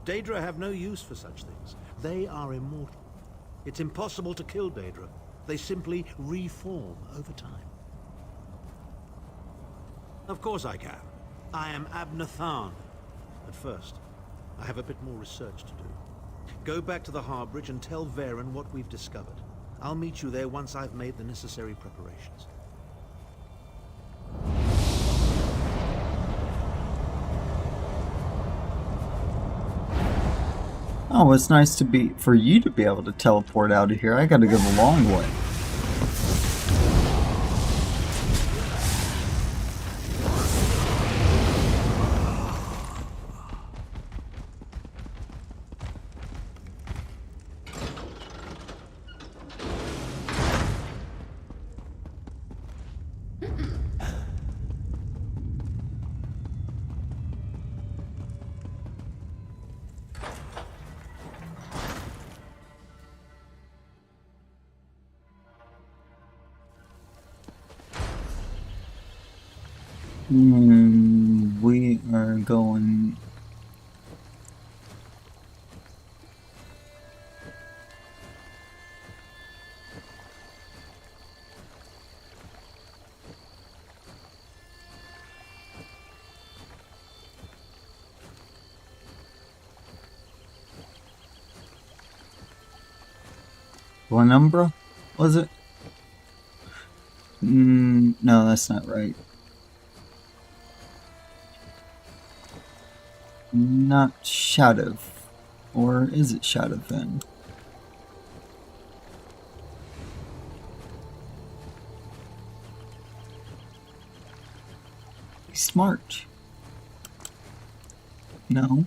Daedra have no use for such things. They are immortal. It's impossible to kill Daedra. They simply reform over time. Of course I can. I am Abnathan. But first, I have a bit more research to do. Go back to the Harbridge and tell Varen what we've discovered. I'll meet you there once I've made the necessary preparations. Oh, it's nice for you to be able to teleport out of here. I gotta go the long way. We are going... Penumbra? Was it? No, that's not right. Not Shadow. Or is it Shadow then? Smart. No.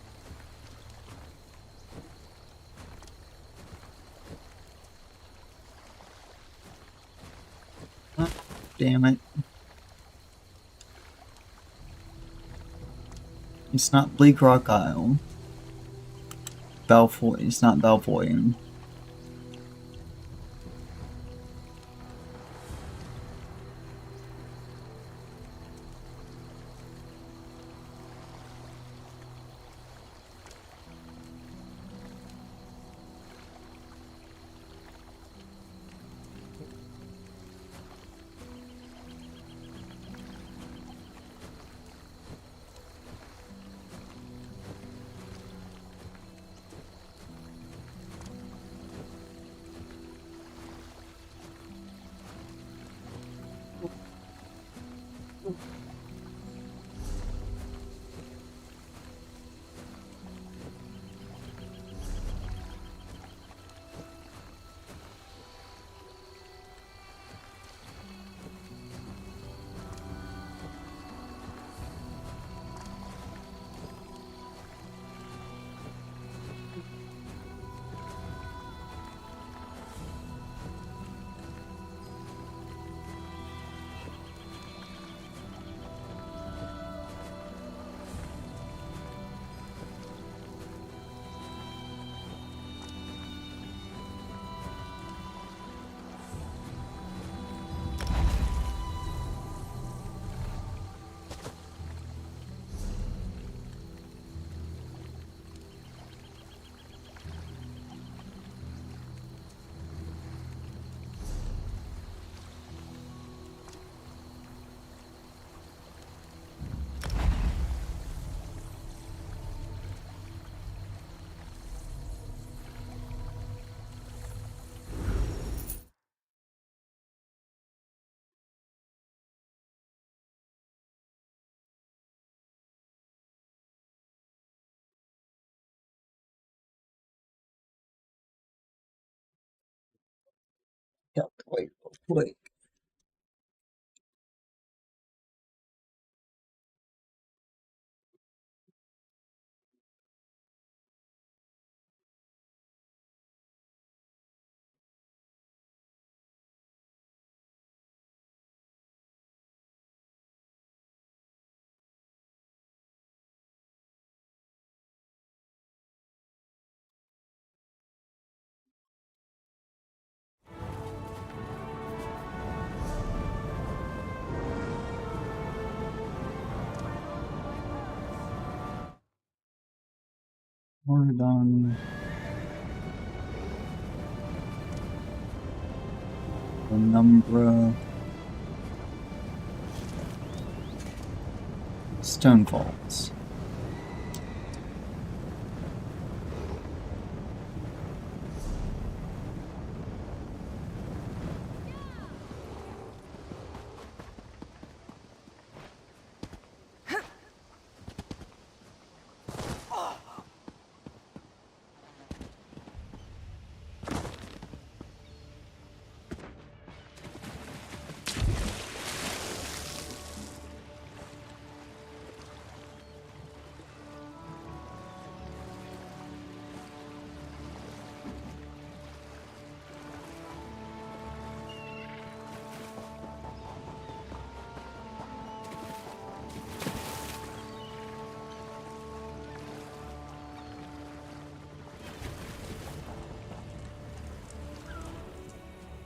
Oh, damn it. It's not Bleak Rock Isle. Balfoy. It's not Balfoyan. Yep, wait. We're done. Penumbra. Stone Falls.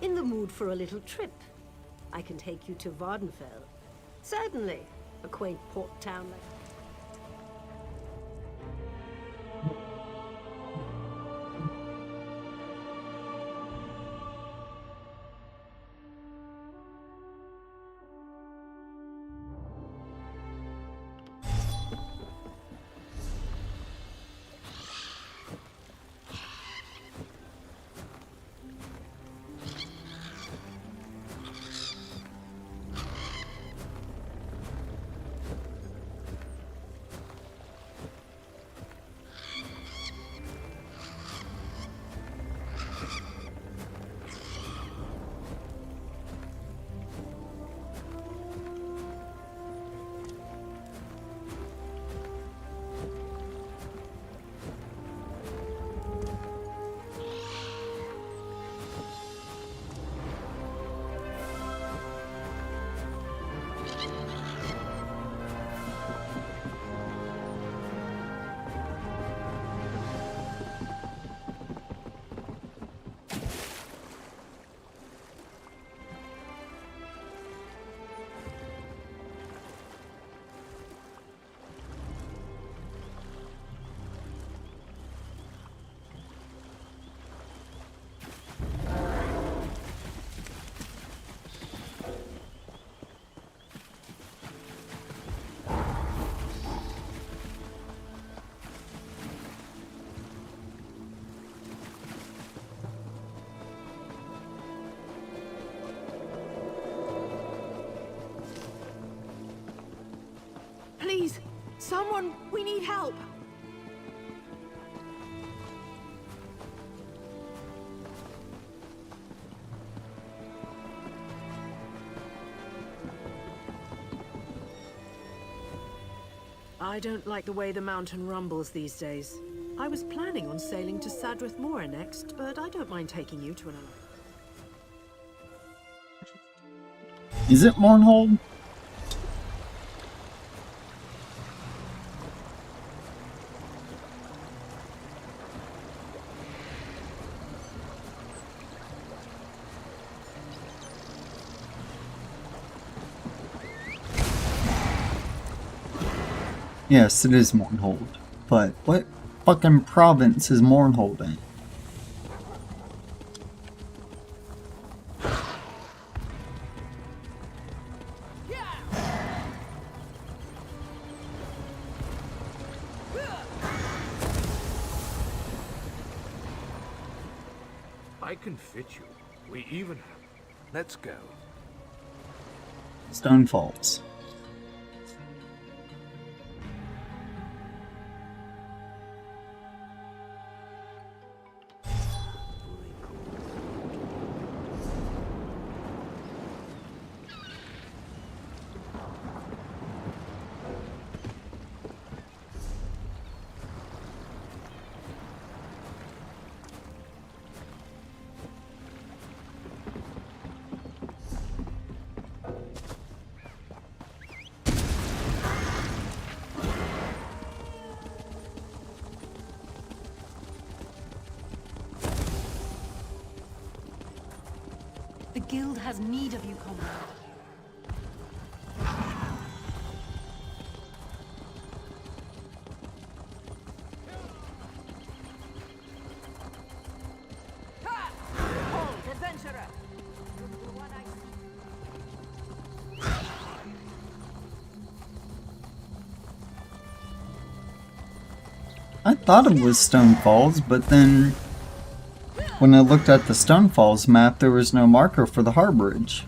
In the mood for a little trip? I can take you to Vardenfell. Certainly. A quaint port town. Please, someone, we need help. I don't like the way the mountain rumbles these days. I was planning on sailing to Sadrith Mora next, but I don't mind taking you to another. Is it Mournhold? Yes, it is Mournhold. But what fucking province is Mournhold in? I can fit you. We even have. Let's go. Stone Falls. The guild has need of you, comrade. Hold, adventurer. I thought it was Stone Falls, but then when I looked at the Stone Falls map, there was no marker for the harborage.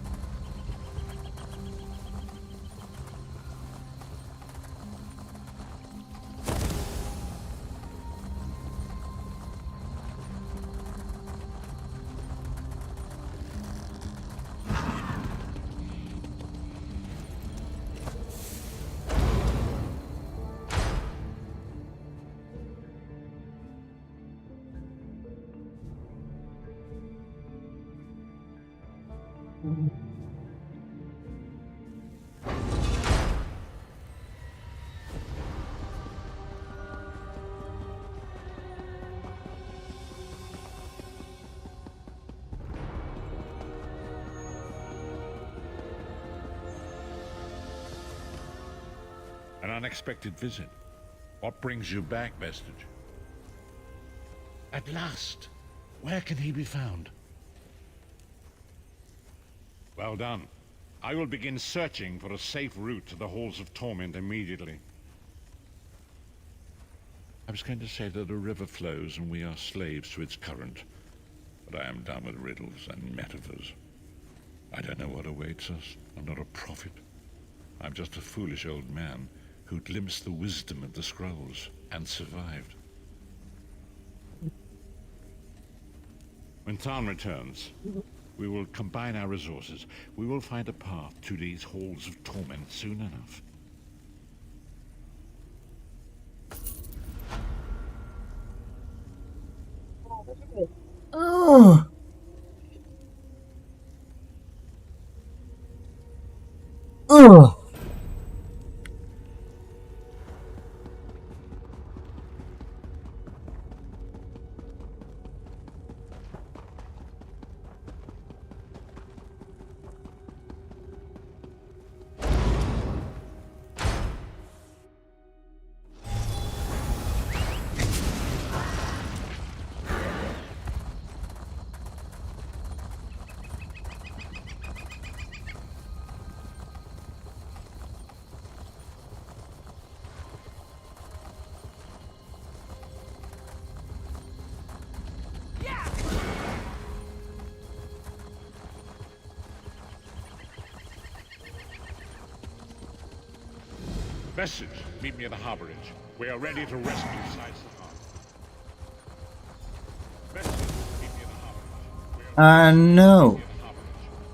Mm-hmm. unexpected visit. What brings you back, Vestige? At last! Where can he be found? Well done. I will begin searching for a safe route to the Halls of Torment immediately. I was going to say that a river flows and we are slaves to its current, but I am done with riddles and metaphors. I don't know what awaits us. I'm not a prophet. I'm just a foolish old man who glimpsed the wisdom of the scrolls and survived. When Than returns, we will combine our resources. We will find a path to these Halls of Torment soon enough. Oh. Oh. Vestige, meet me at the harborage. We are ready to rescue Sai Sahan. Vestige, meet me at the harborage. No.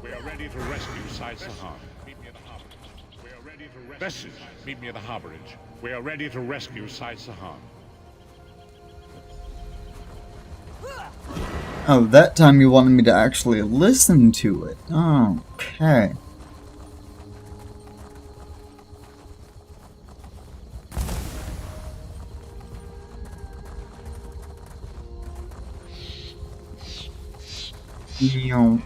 We are ready to rescue Sai Sahan. Meet me at the harborage. We are ready to rescue. Vestige, meet me at the harborage. We are ready to rescue Sai Sahan. Oh, that time you wanted me to actually listen to it. Okay. Meow.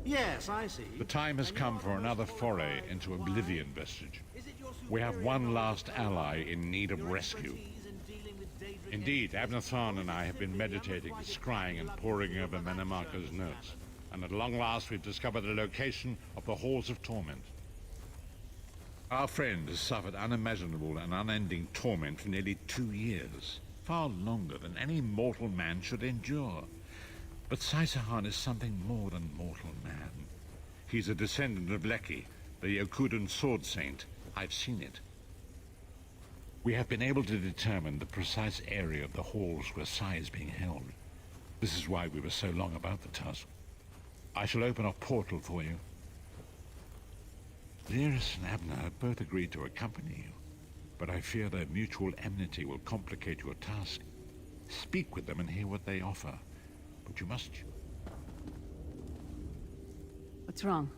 Yes, I see. The time has come for another foray into Oblivion, Vestige. We have one last ally in need of rescue. Indeed, Abnathan and I have been meditating, scrying, and poring over Menemarka's notes. And at long last we've discovered the location of the Halls of Torment. Our friend has suffered unimaginable and unending torment for nearly 2 years. Far longer than any mortal man should endure. But Sai Sahan is something more than mortal man. He's a descendant of Leki, the Yokudan sword saint. I've seen it. We have been able to determine the precise area of the halls where Sai is being held. This is why we were so long about the task. I shall open a portal for you. Lyris and Abner have both agreed to accompany you, but I fear their mutual enmity will complicate your task. Speak with them and hear what they offer, but you must... What's wrong?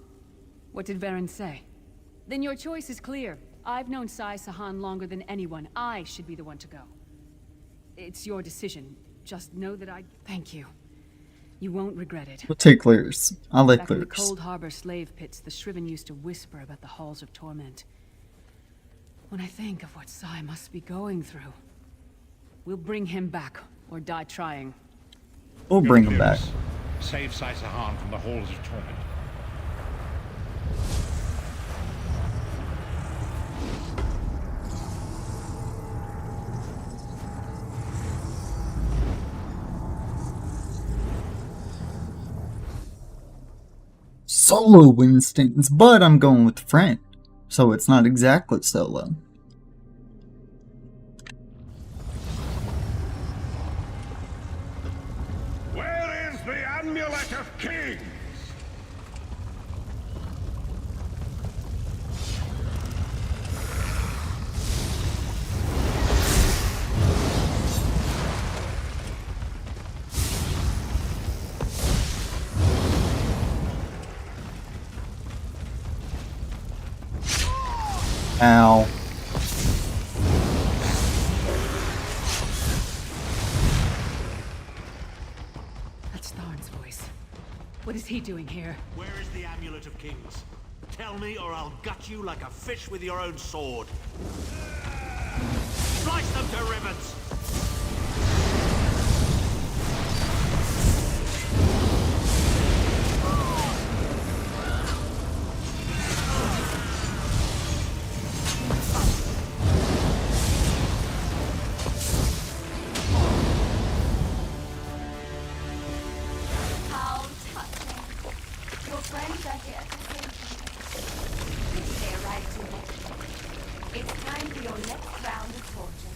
What did Varen say? Then your choice is clear. I've known Sai Sahan longer than anyone. I should be the one to go. It's your decision. Just know that I... Thank you. You won't regret it. We'll take Lyris. I like Back in the Lyris. Cold Harbor slave pits, the Shriven used to whisper about the Halls of Torment. When I think of what Sai must be going through, we'll bring him back, or die trying. We'll bring him back. Save Sai Sahan from the Halls of Torment. Solo instance, but I'm going with a friend, so it's not exactly solo. Where is the Amulet of Kings? Ow. That's Tharn's voice. What is he doing here? Where is the Amulet of Kings? Tell me, or I'll gut you like a fish with your own sword. Slice them to ribbons! How touching. Your friends are here to save you. They arrived too late. It's time for your next round of torture.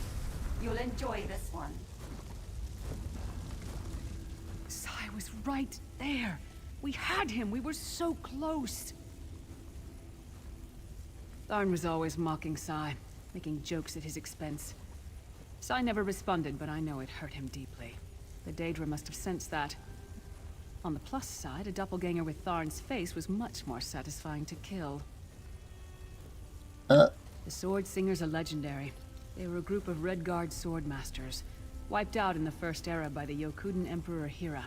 You'll enjoy this one. Sai was right there. We had him. We were so close. Tharn was always mocking Sai, making jokes at his expense. Sai never responded, but I know it hurt him deeply. The Daedra must have sensed that. On the plus side, a doppelganger with Tharn's face was much more satisfying to kill. The Sword Singers are legendary. They were a group of Red Guard swordmasters, wiped out in the First Era by the Yokudan Emperor Hira.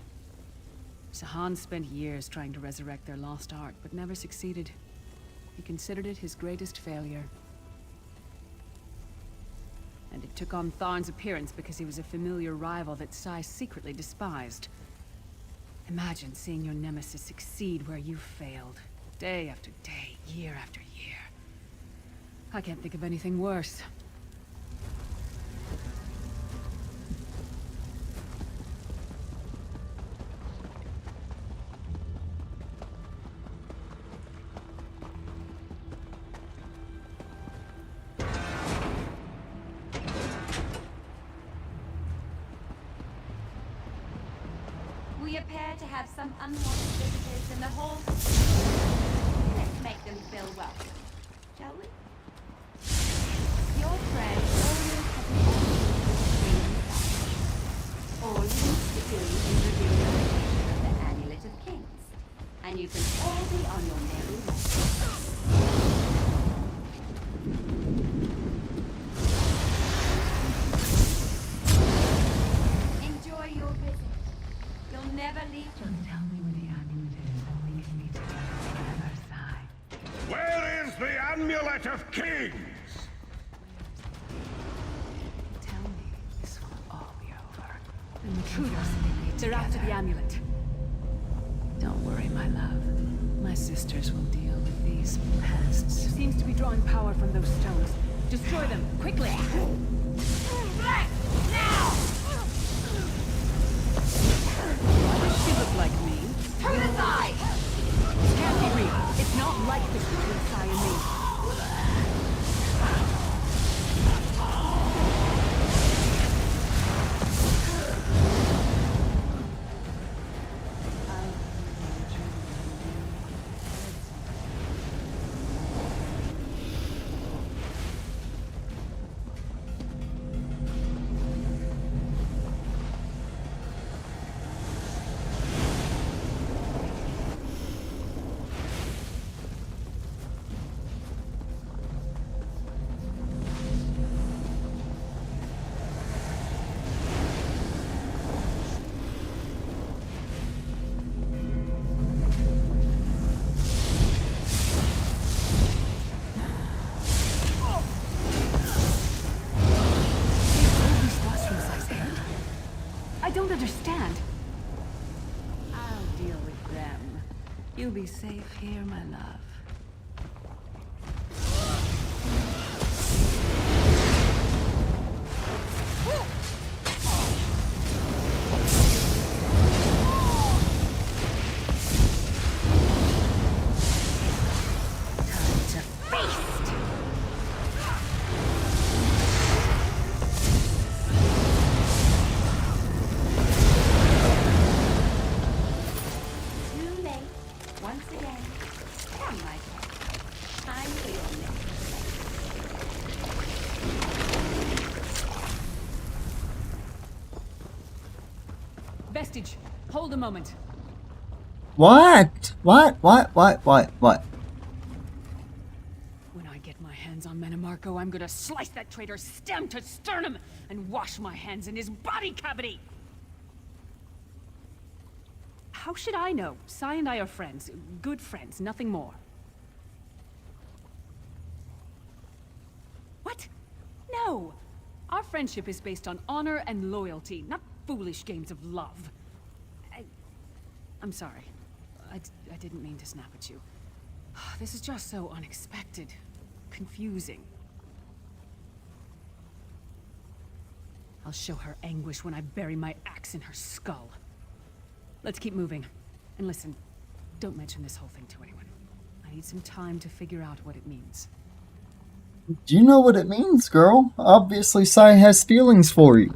Sahan spent years trying to resurrect their lost art, but never succeeded. He considered it his greatest failure. And it took on Tharn's appearance because he was a familiar rival that Sai secretly despised. Imagine seeing your nemesis succeed where you failed. Day after day, year after year. I can't think of anything worse. We appear to have some unwanted visitors in the hall. Let's make them feel welcome, shall we? Your friend always has an opportunity. All you need to do is reveal the location of the Amulet of Kings, and you can all be on your merry way. Enjoy your visit. You'll never leave. Just tell me where the amulet is, and we can be together forever, Sai. Where is the Amulet of Kings? Tell me this will all be over. The intruders, they're after the amulet. Don't worry, my love. My sisters will deal with these pests. Seems to be drawing power from those stones. Destroy them, quickly! Black! Now! Does she look like me? Turn aside! This can't be real. It's not like this between Sai and me. I don't understand. I'll deal with them. You'll be safe here, my love. Too late. Once again. Come, my friend. Time for your next Vestige, hold a moment. What? What? When I get my hands on Manamarco, I'm gonna slice that traitor stem to sternum and wash my hands in his body cavity! How should I know? Sai and I are friends. Good friends, nothing more. What? No! Our friendship is based on honor and loyalty, not foolish games of love. I'm sorry. I didn't mean to snap at you. This is just so unexpected. Confusing. I'll show her anguish when I bury my axe in her skull. Let's keep moving. And listen, don't mention this whole thing to anyone. I need some time to figure out what it means. Do you know what it means, girl? Obviously, Sai has feelings for you.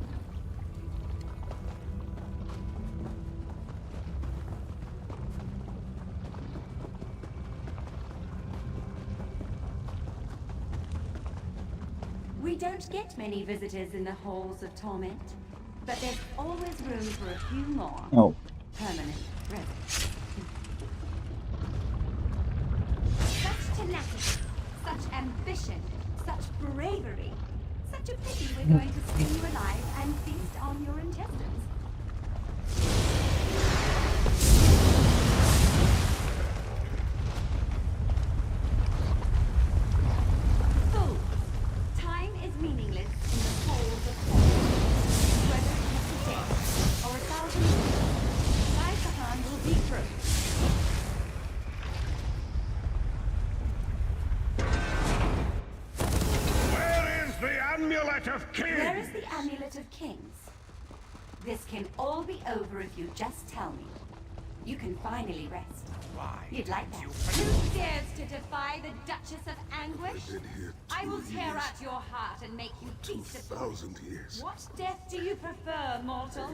We don't get many visitors in the halls of torment, but there's always room for a few more. Oh. Permanent residents. Such tenacity, such ambition, such bravery. Such a pity we're going to skin you alive and feast on your intestines. Fools! Time is meaningless in the halls of torment. Whether it's a day or 1,000 years, Sai will be through. The Amulet of Kings! Where is the Amulet of Kings? This can all be over if you just tell me. You can finally rest. Why? You'd like that. Who dares to defy the Duchess of Anguish? I will tear out your heart and make you feast upon it. 2,000 years. What death do you prefer, mortal?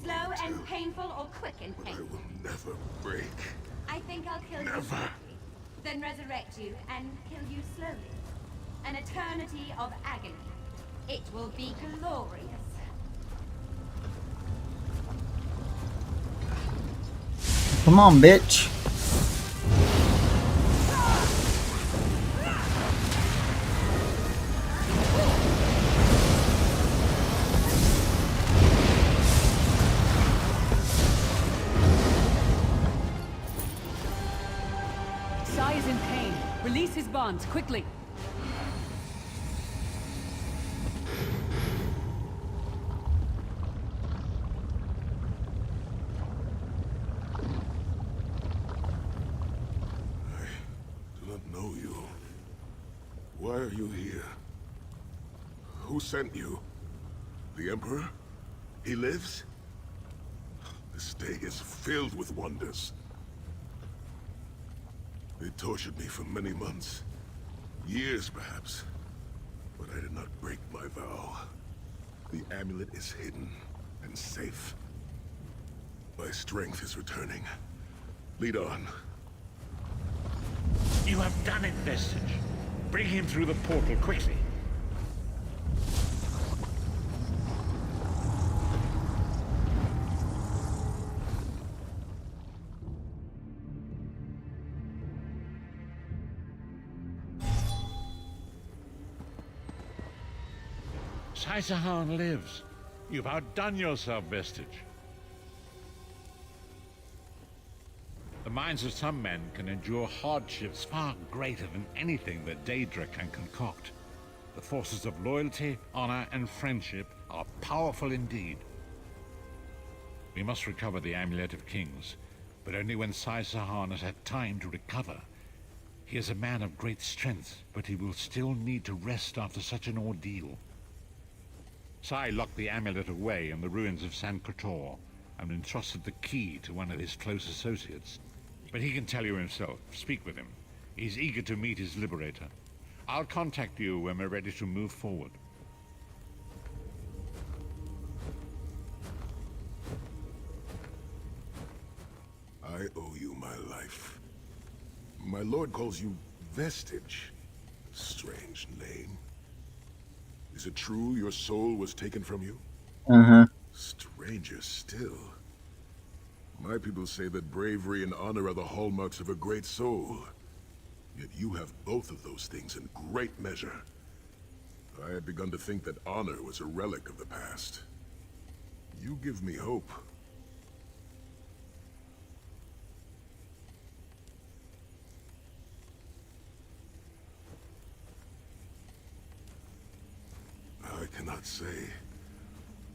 Slow and painful or quick and painful? I will never break. I think I'll kill you quickly, then resurrect you and kill you slowly. An eternity of agony. It will be glorious. Come on, bitch. Sai is in pain. Release his bonds, quickly. Why are you here? Who sent you? The Emperor? He lives? This day is filled with wonders. They tortured me for many months. Years, perhaps. But I did not break my vow. The amulet is hidden and safe. My strength is returning. Lead on. You have done it, Vestige. Bring him through the portal quickly. Sai-Sahan lives. You've outdone yourself, Vestige. The minds of some men can endure hardships far greater than anything that Daedra can concoct. The forces of loyalty, honor, and friendship are powerful indeed. We must recover the Amulet of Kings, but only when Sai-Sahan has had time to recover. He is a man of great strength, but he will still need to rest after such an ordeal. Sai locked the amulet away in the ruins of San Krator and entrusted the key to one of his close associates. But he can tell you himself. Speak with him. He's eager to meet his liberator. I'll contact you when we're ready to move forward. I owe you my life. My lord calls you Vestige. Strange name. Is it true your soul was taken from you? Uh-huh. Stranger still. My people say that bravery and honor are the hallmarks of a great soul. Yet you have both of those things in great measure. I had begun to think that honor was a relic of the past. You give me hope. I cannot say.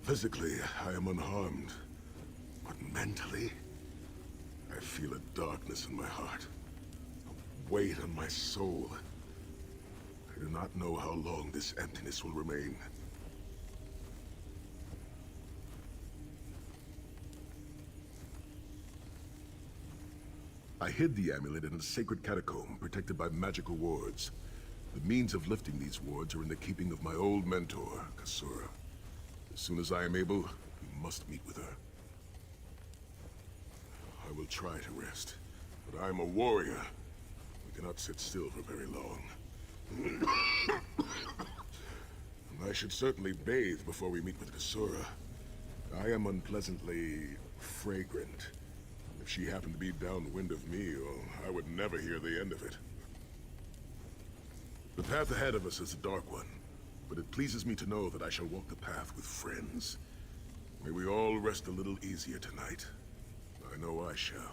Physically, I am unharmed. But mentally, I feel a darkness in my heart. A weight on my soul. I do not know how long this emptiness will remain. I hid the amulet in a sacred catacomb protected by magical wards. The means of lifting these wards are in the keeping of my old mentor, Kasura. As soon as I am able, we must meet with her. I will try to rest, but I am a warrior. We cannot sit still for very long. I should certainly bathe before we meet with Kasura. I am unpleasantly fragrant. If she happened to be downwind of me, well, I would never hear the end of it. The path ahead of us is a dark one, but it pleases me to know that I shall walk the path with friends. May we all rest a little easier tonight. I know I shall.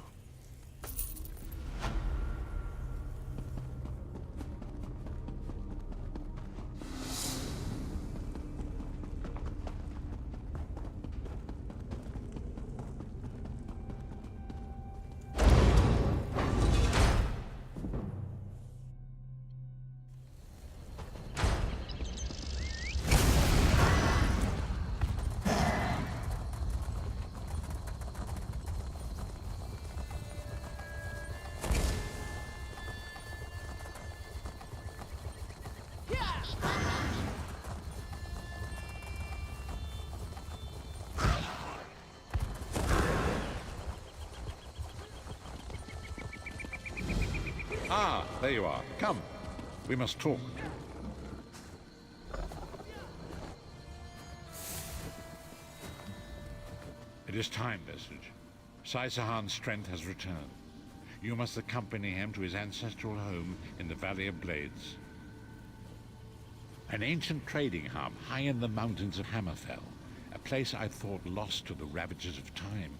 Ah, there you are. Come, we must talk. It is time, Vestige. Saisahan's strength has returned. You must accompany him to his ancestral home in the Valley of Blades. An ancient trading hub high in the mountains of Hammerfell, a place I thought lost to the ravages of time.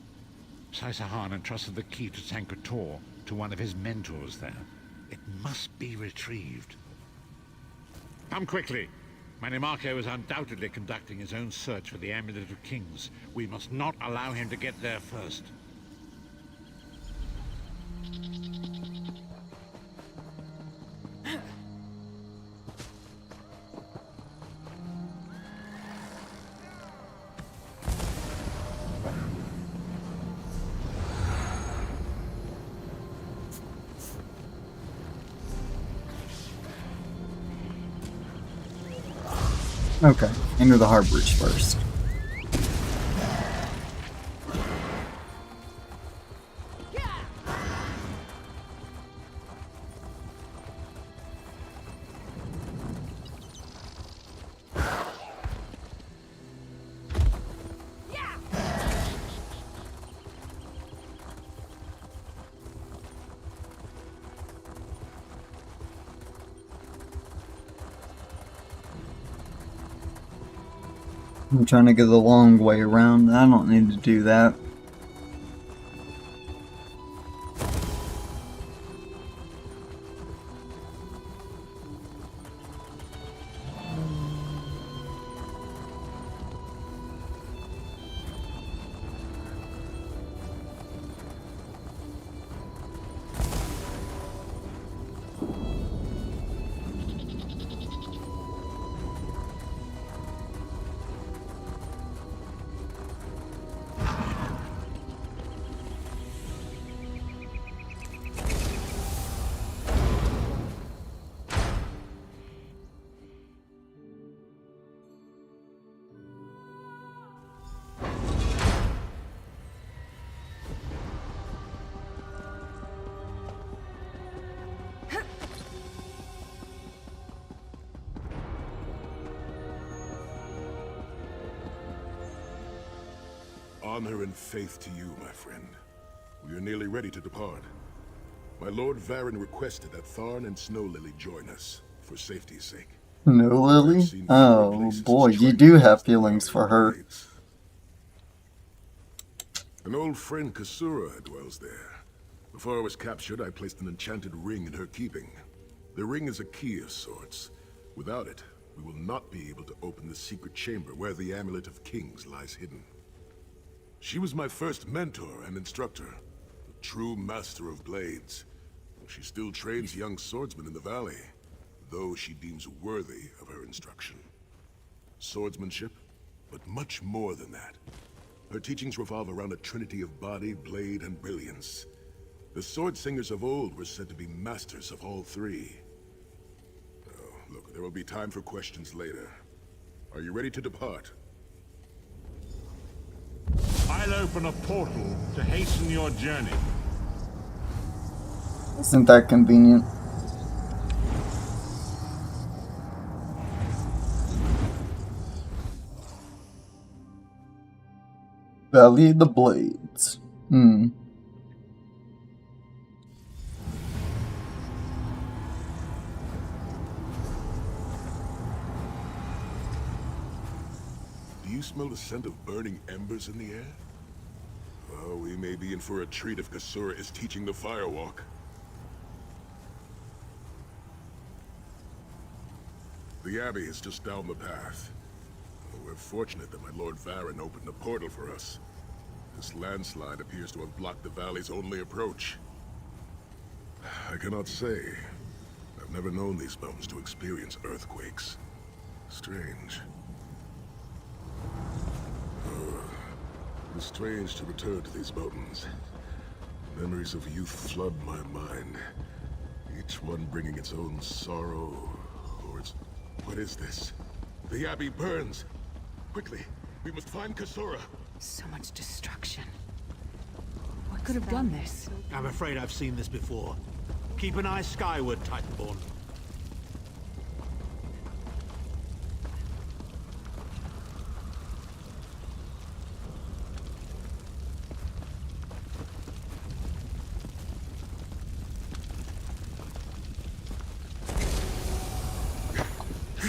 Saisahan entrusted the key to Sankator to one of his mentors there. It must be retrieved. Come quickly. Manimarco is undoubtedly conducting his own search for the Amulet of Kings. We must not allow him to get there first. Okay, enter the harbors first. I'm trying to go the long way around. I don't need to do that. Honor and faith to you, my friend. We are nearly ready to depart. My Lord Varen requested that Tharn and Snow Lily join us, for safety's sake. No, Lily? Fewer Oh, places boy, to you strike do with have than feelings for Valkyrie her. blades. An old friend, Kasura, dwells there. Before I was captured, I placed an enchanted ring in her keeping. The ring is a key of sorts. Without it, we will not be able to open the secret chamber where the Amulet of Kings lies hidden. She was my first mentor and instructor, a true master of blades. She still trains young swordsmen in the valley, though she deems worthy of her instruction. Swordsmanship, but much more than that. Her teachings revolve around a trinity of body, blade, and brilliance. The sword singers of old were said to be masters of all three. Oh, look, there will be time for questions later. Are you ready to depart? I'll open a portal to hasten your journey. Isn't that convenient? Valley of the Blades. Do you smell the scent of burning embers in the air? Oh, we may be in for a treat if Kasura is teaching the firewalk. The Abbey is just down the path. We're fortunate that my Lord Varen opened a portal for us. This landslide appears to have blocked the valley's only approach. I cannot say. I've never known these mountains to experience earthquakes. Strange. It is strange to return to these mountains. Memories of youth flood my mind. Each one bringing its own sorrow, or its... What is this? The Abbey burns! Quickly, we must find Kasura! So much destruction. What could have done this? I'm afraid I've seen this before. Keep an eye skyward, Titanborn.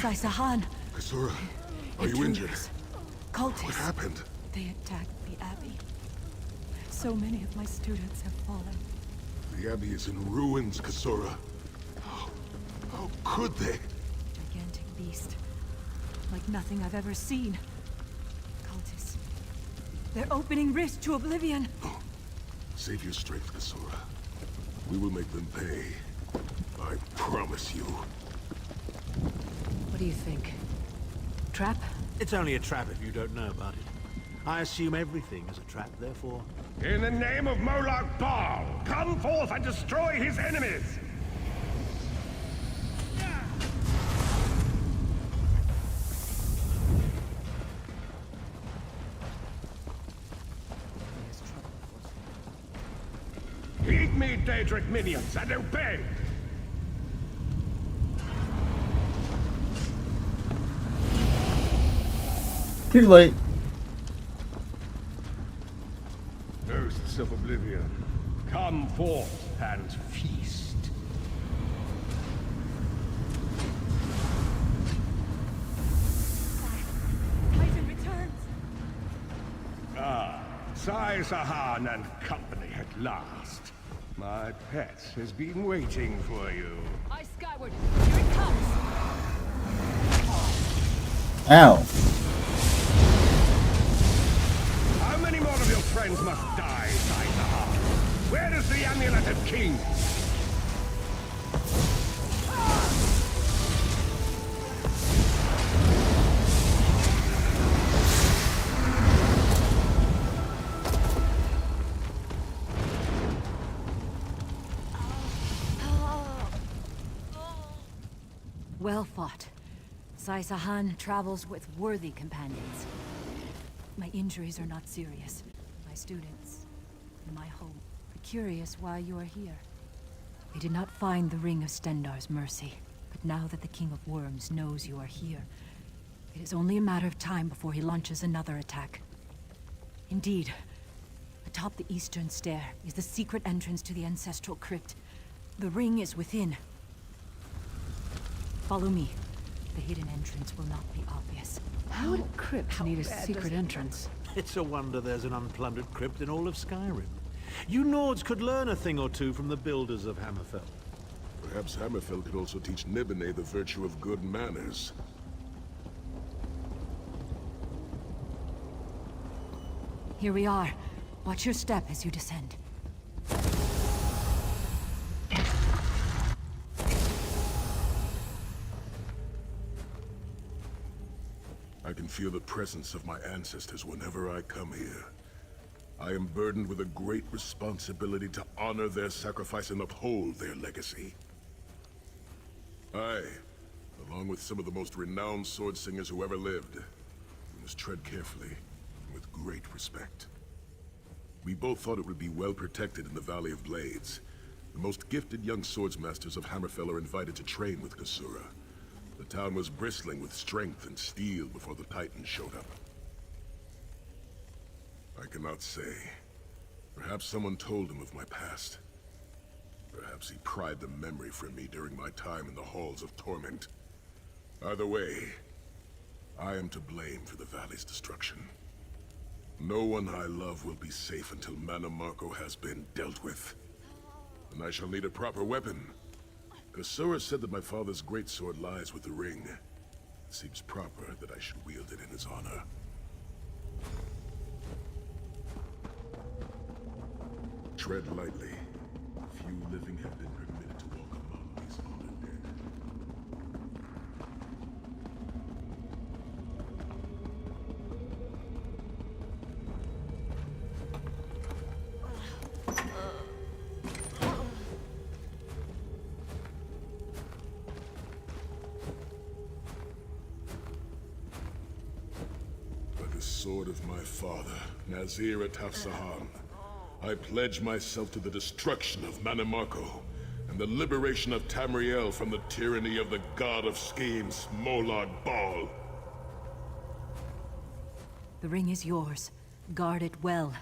Sai-Sahan. Kasura, are you injured? Cultists. What happened? They attacked the Abbey. So many of my students have fallen. The Abbey is in ruins, Kasura. How could they? Gigantic beast. Like nothing I've ever seen. Cultists. They're opening rifts to Oblivion. Oh. Save your strength, Kasura. We will make them pay. I promise you. What do you think? Trap? It's only a trap if you don't know about it. I assume everything is a trap, therefore... In the name of Molag Bal, come forth and destroy his enemies! Heed me, Daedric minions, and obey! Too late. Hosts of Oblivion, come forth and feast. Titan returns. Ah, Sai-Sahan and company at last. My pet has been waiting for you. Eye skyward. Here it comes. Ow. How many more of your friends must die, Sai-Sahan? Where is the Amulet of Kings? Well fought. Sai-Sahan travels with worthy companions. My injuries are not serious. My students, and my home, are curious why you are here. They did not find the Ring of Stendarr's mercy, but now that the King of Worms knows you are here, it is only a matter of time before he launches another attack. Indeed, atop the eastern stair is the secret entrance to the ancestral crypt. The ring is within. Follow me. The hidden entrance will not be obvious. How would a crypt need a secret entrance? It's a wonder there's an unplundered crypt in all of Skyrim. You Nords could learn a thing or two from the builders of Hammerfell. Perhaps Hammerfell could also teach Nibene the virtue of good manners. Here we are. Watch your step as you descend. I can feel the presence of my ancestors whenever I come here. I am burdened with a great responsibility to honor their sacrifice and uphold their legacy. I, along with some of the most renowned sword singers who ever lived, we must tread carefully and with great respect. We both thought it would be well protected in the Valley of Blades. The most gifted young swordsmasters of Hammerfell are invited to train with Kasura. The town was bristling with strength and steel before the Titans showed up. I cannot say. Perhaps someone told him of my past. Perhaps he pried the memory from me during my time in the Halls of Torment. Either way, I am to blame for the valley's destruction. No one I love will be safe until Mana Marco has been dealt with. And I shall need a proper weapon. Kasura said that my father's greatsword lies with the ring. It seems proper that I should wield it in his honor. Tread lightly. Few living have been permitted to walk among these honored dead. By the sword of my father, Nazir Ataf-Sahan, I pledge myself to the destruction of Mana Marco and the liberation of Tamriel from the tyranny of the god of schemes, Molag Bal. The ring is yours. Guard it well.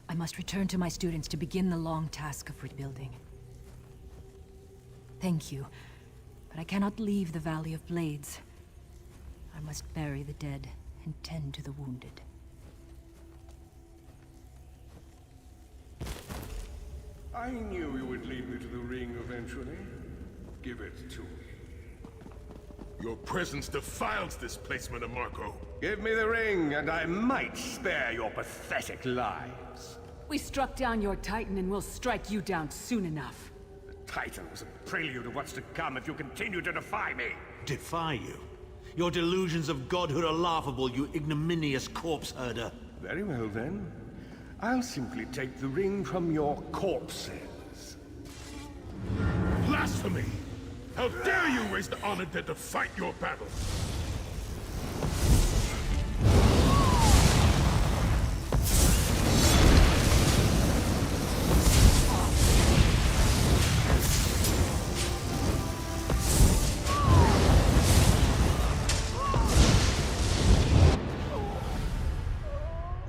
I must return to my students to begin the long task of rebuilding. Thank you, but I cannot leave the Valley of Blades. I must bury the dead and tend to the wounded. I knew you would lead me to the ring eventually. Give it to me. Your presence defiles this place, Mana Marco. Give me the ring, and I might spare your pathetic lives. We struck down your Titan and we'll strike you down soon enough. The Titan was a prelude of what's to come if you continue to defy me. Defy you? Your delusions of godhood are laughable, you ignominious corpse herder. Very well then. I'll simply take the ring from your corpses. Blasphemy! How dare you raise the honored dead to fight your battle?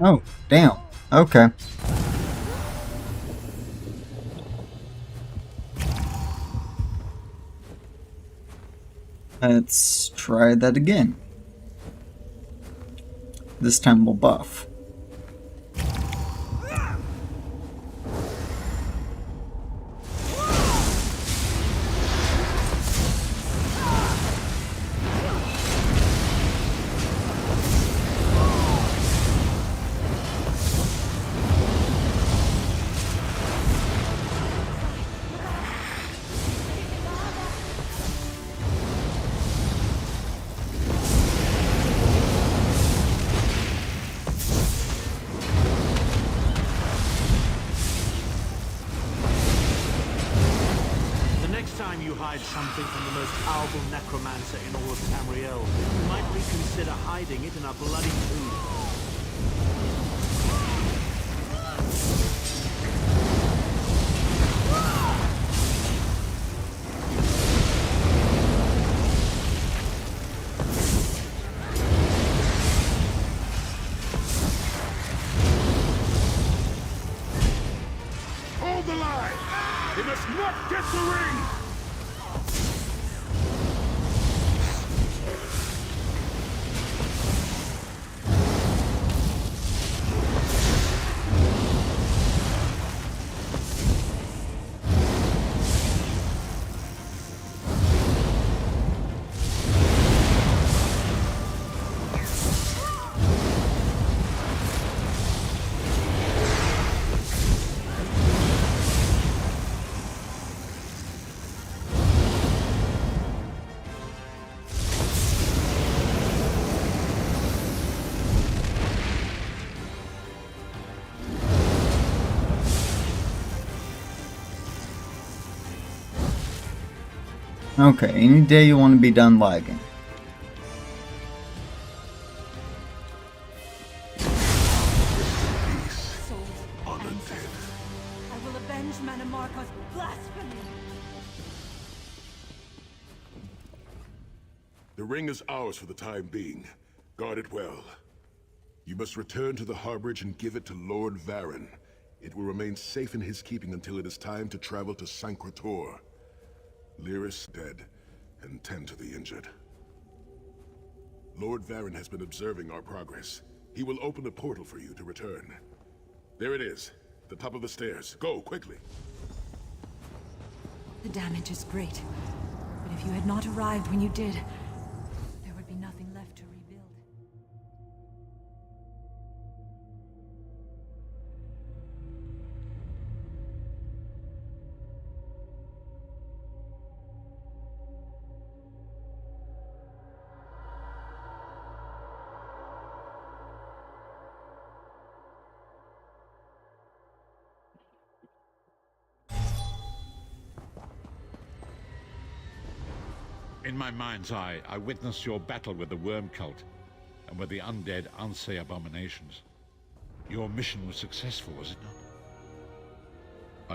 Oh, damn. Okay. Let's try that again. This time we'll buff. Something from the most powerful necromancer in all of Tamriel. You might reconsider hiding it in a bloody tomb. Hold the line! He must not get through Okay, any day you want to be done lagging. I will avenge Manimarco's blasphemy. The ring is ours for the time being. Guard it well. You must return to the Harborage and give it to Lord Varen. It will remain safe in his keeping until it is time to travel to Sancretor. Lyris dead, and tend to the injured. Lord Varen has been observing our progress. He will open a portal for you to return. There it is, at the top of the stairs. Go, quickly. The damage is great, but if you had not arrived when you did, there would be nothing left to rebuild. In my mind's eye, I witnessed your battle with the worm cult and with the undead Ansei abominations. Your mission was successful, was it not?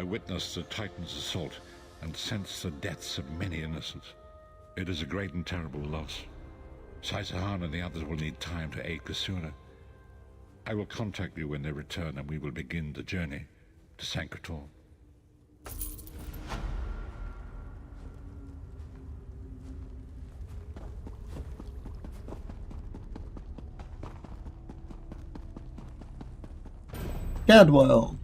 I witnessed the Titan's assault and sensed the deaths of many innocents. It is a great and terrible loss. Saisahan and the others will need time to aid Kasura. I will contact you when they return and we will begin the journey to Sancretor. Gadwell.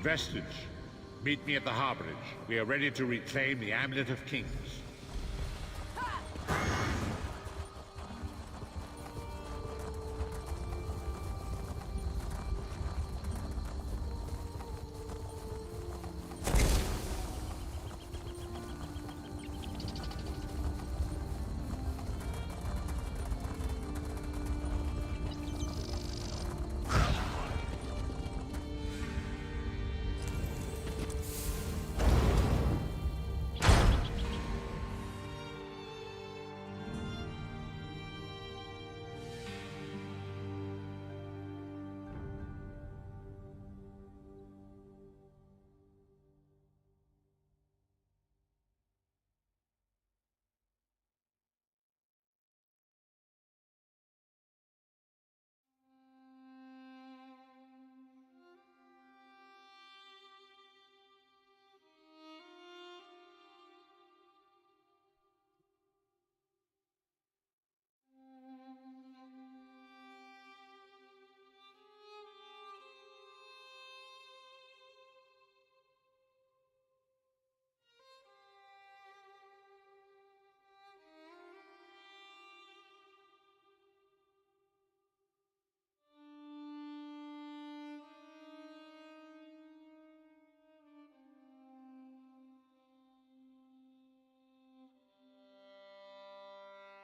Vestige, meet me at the Harborage. We are ready to reclaim the Amulet of Kings.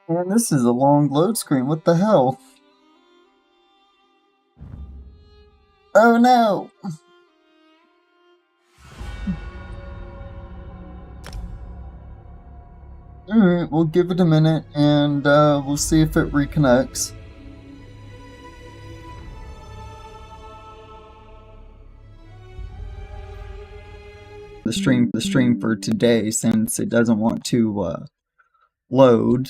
Man, this is a long load screen. What the hell? Oh no! Alright, we'll give it a minute and we'll see if it reconnects. The stream for today, since it doesn't want to load.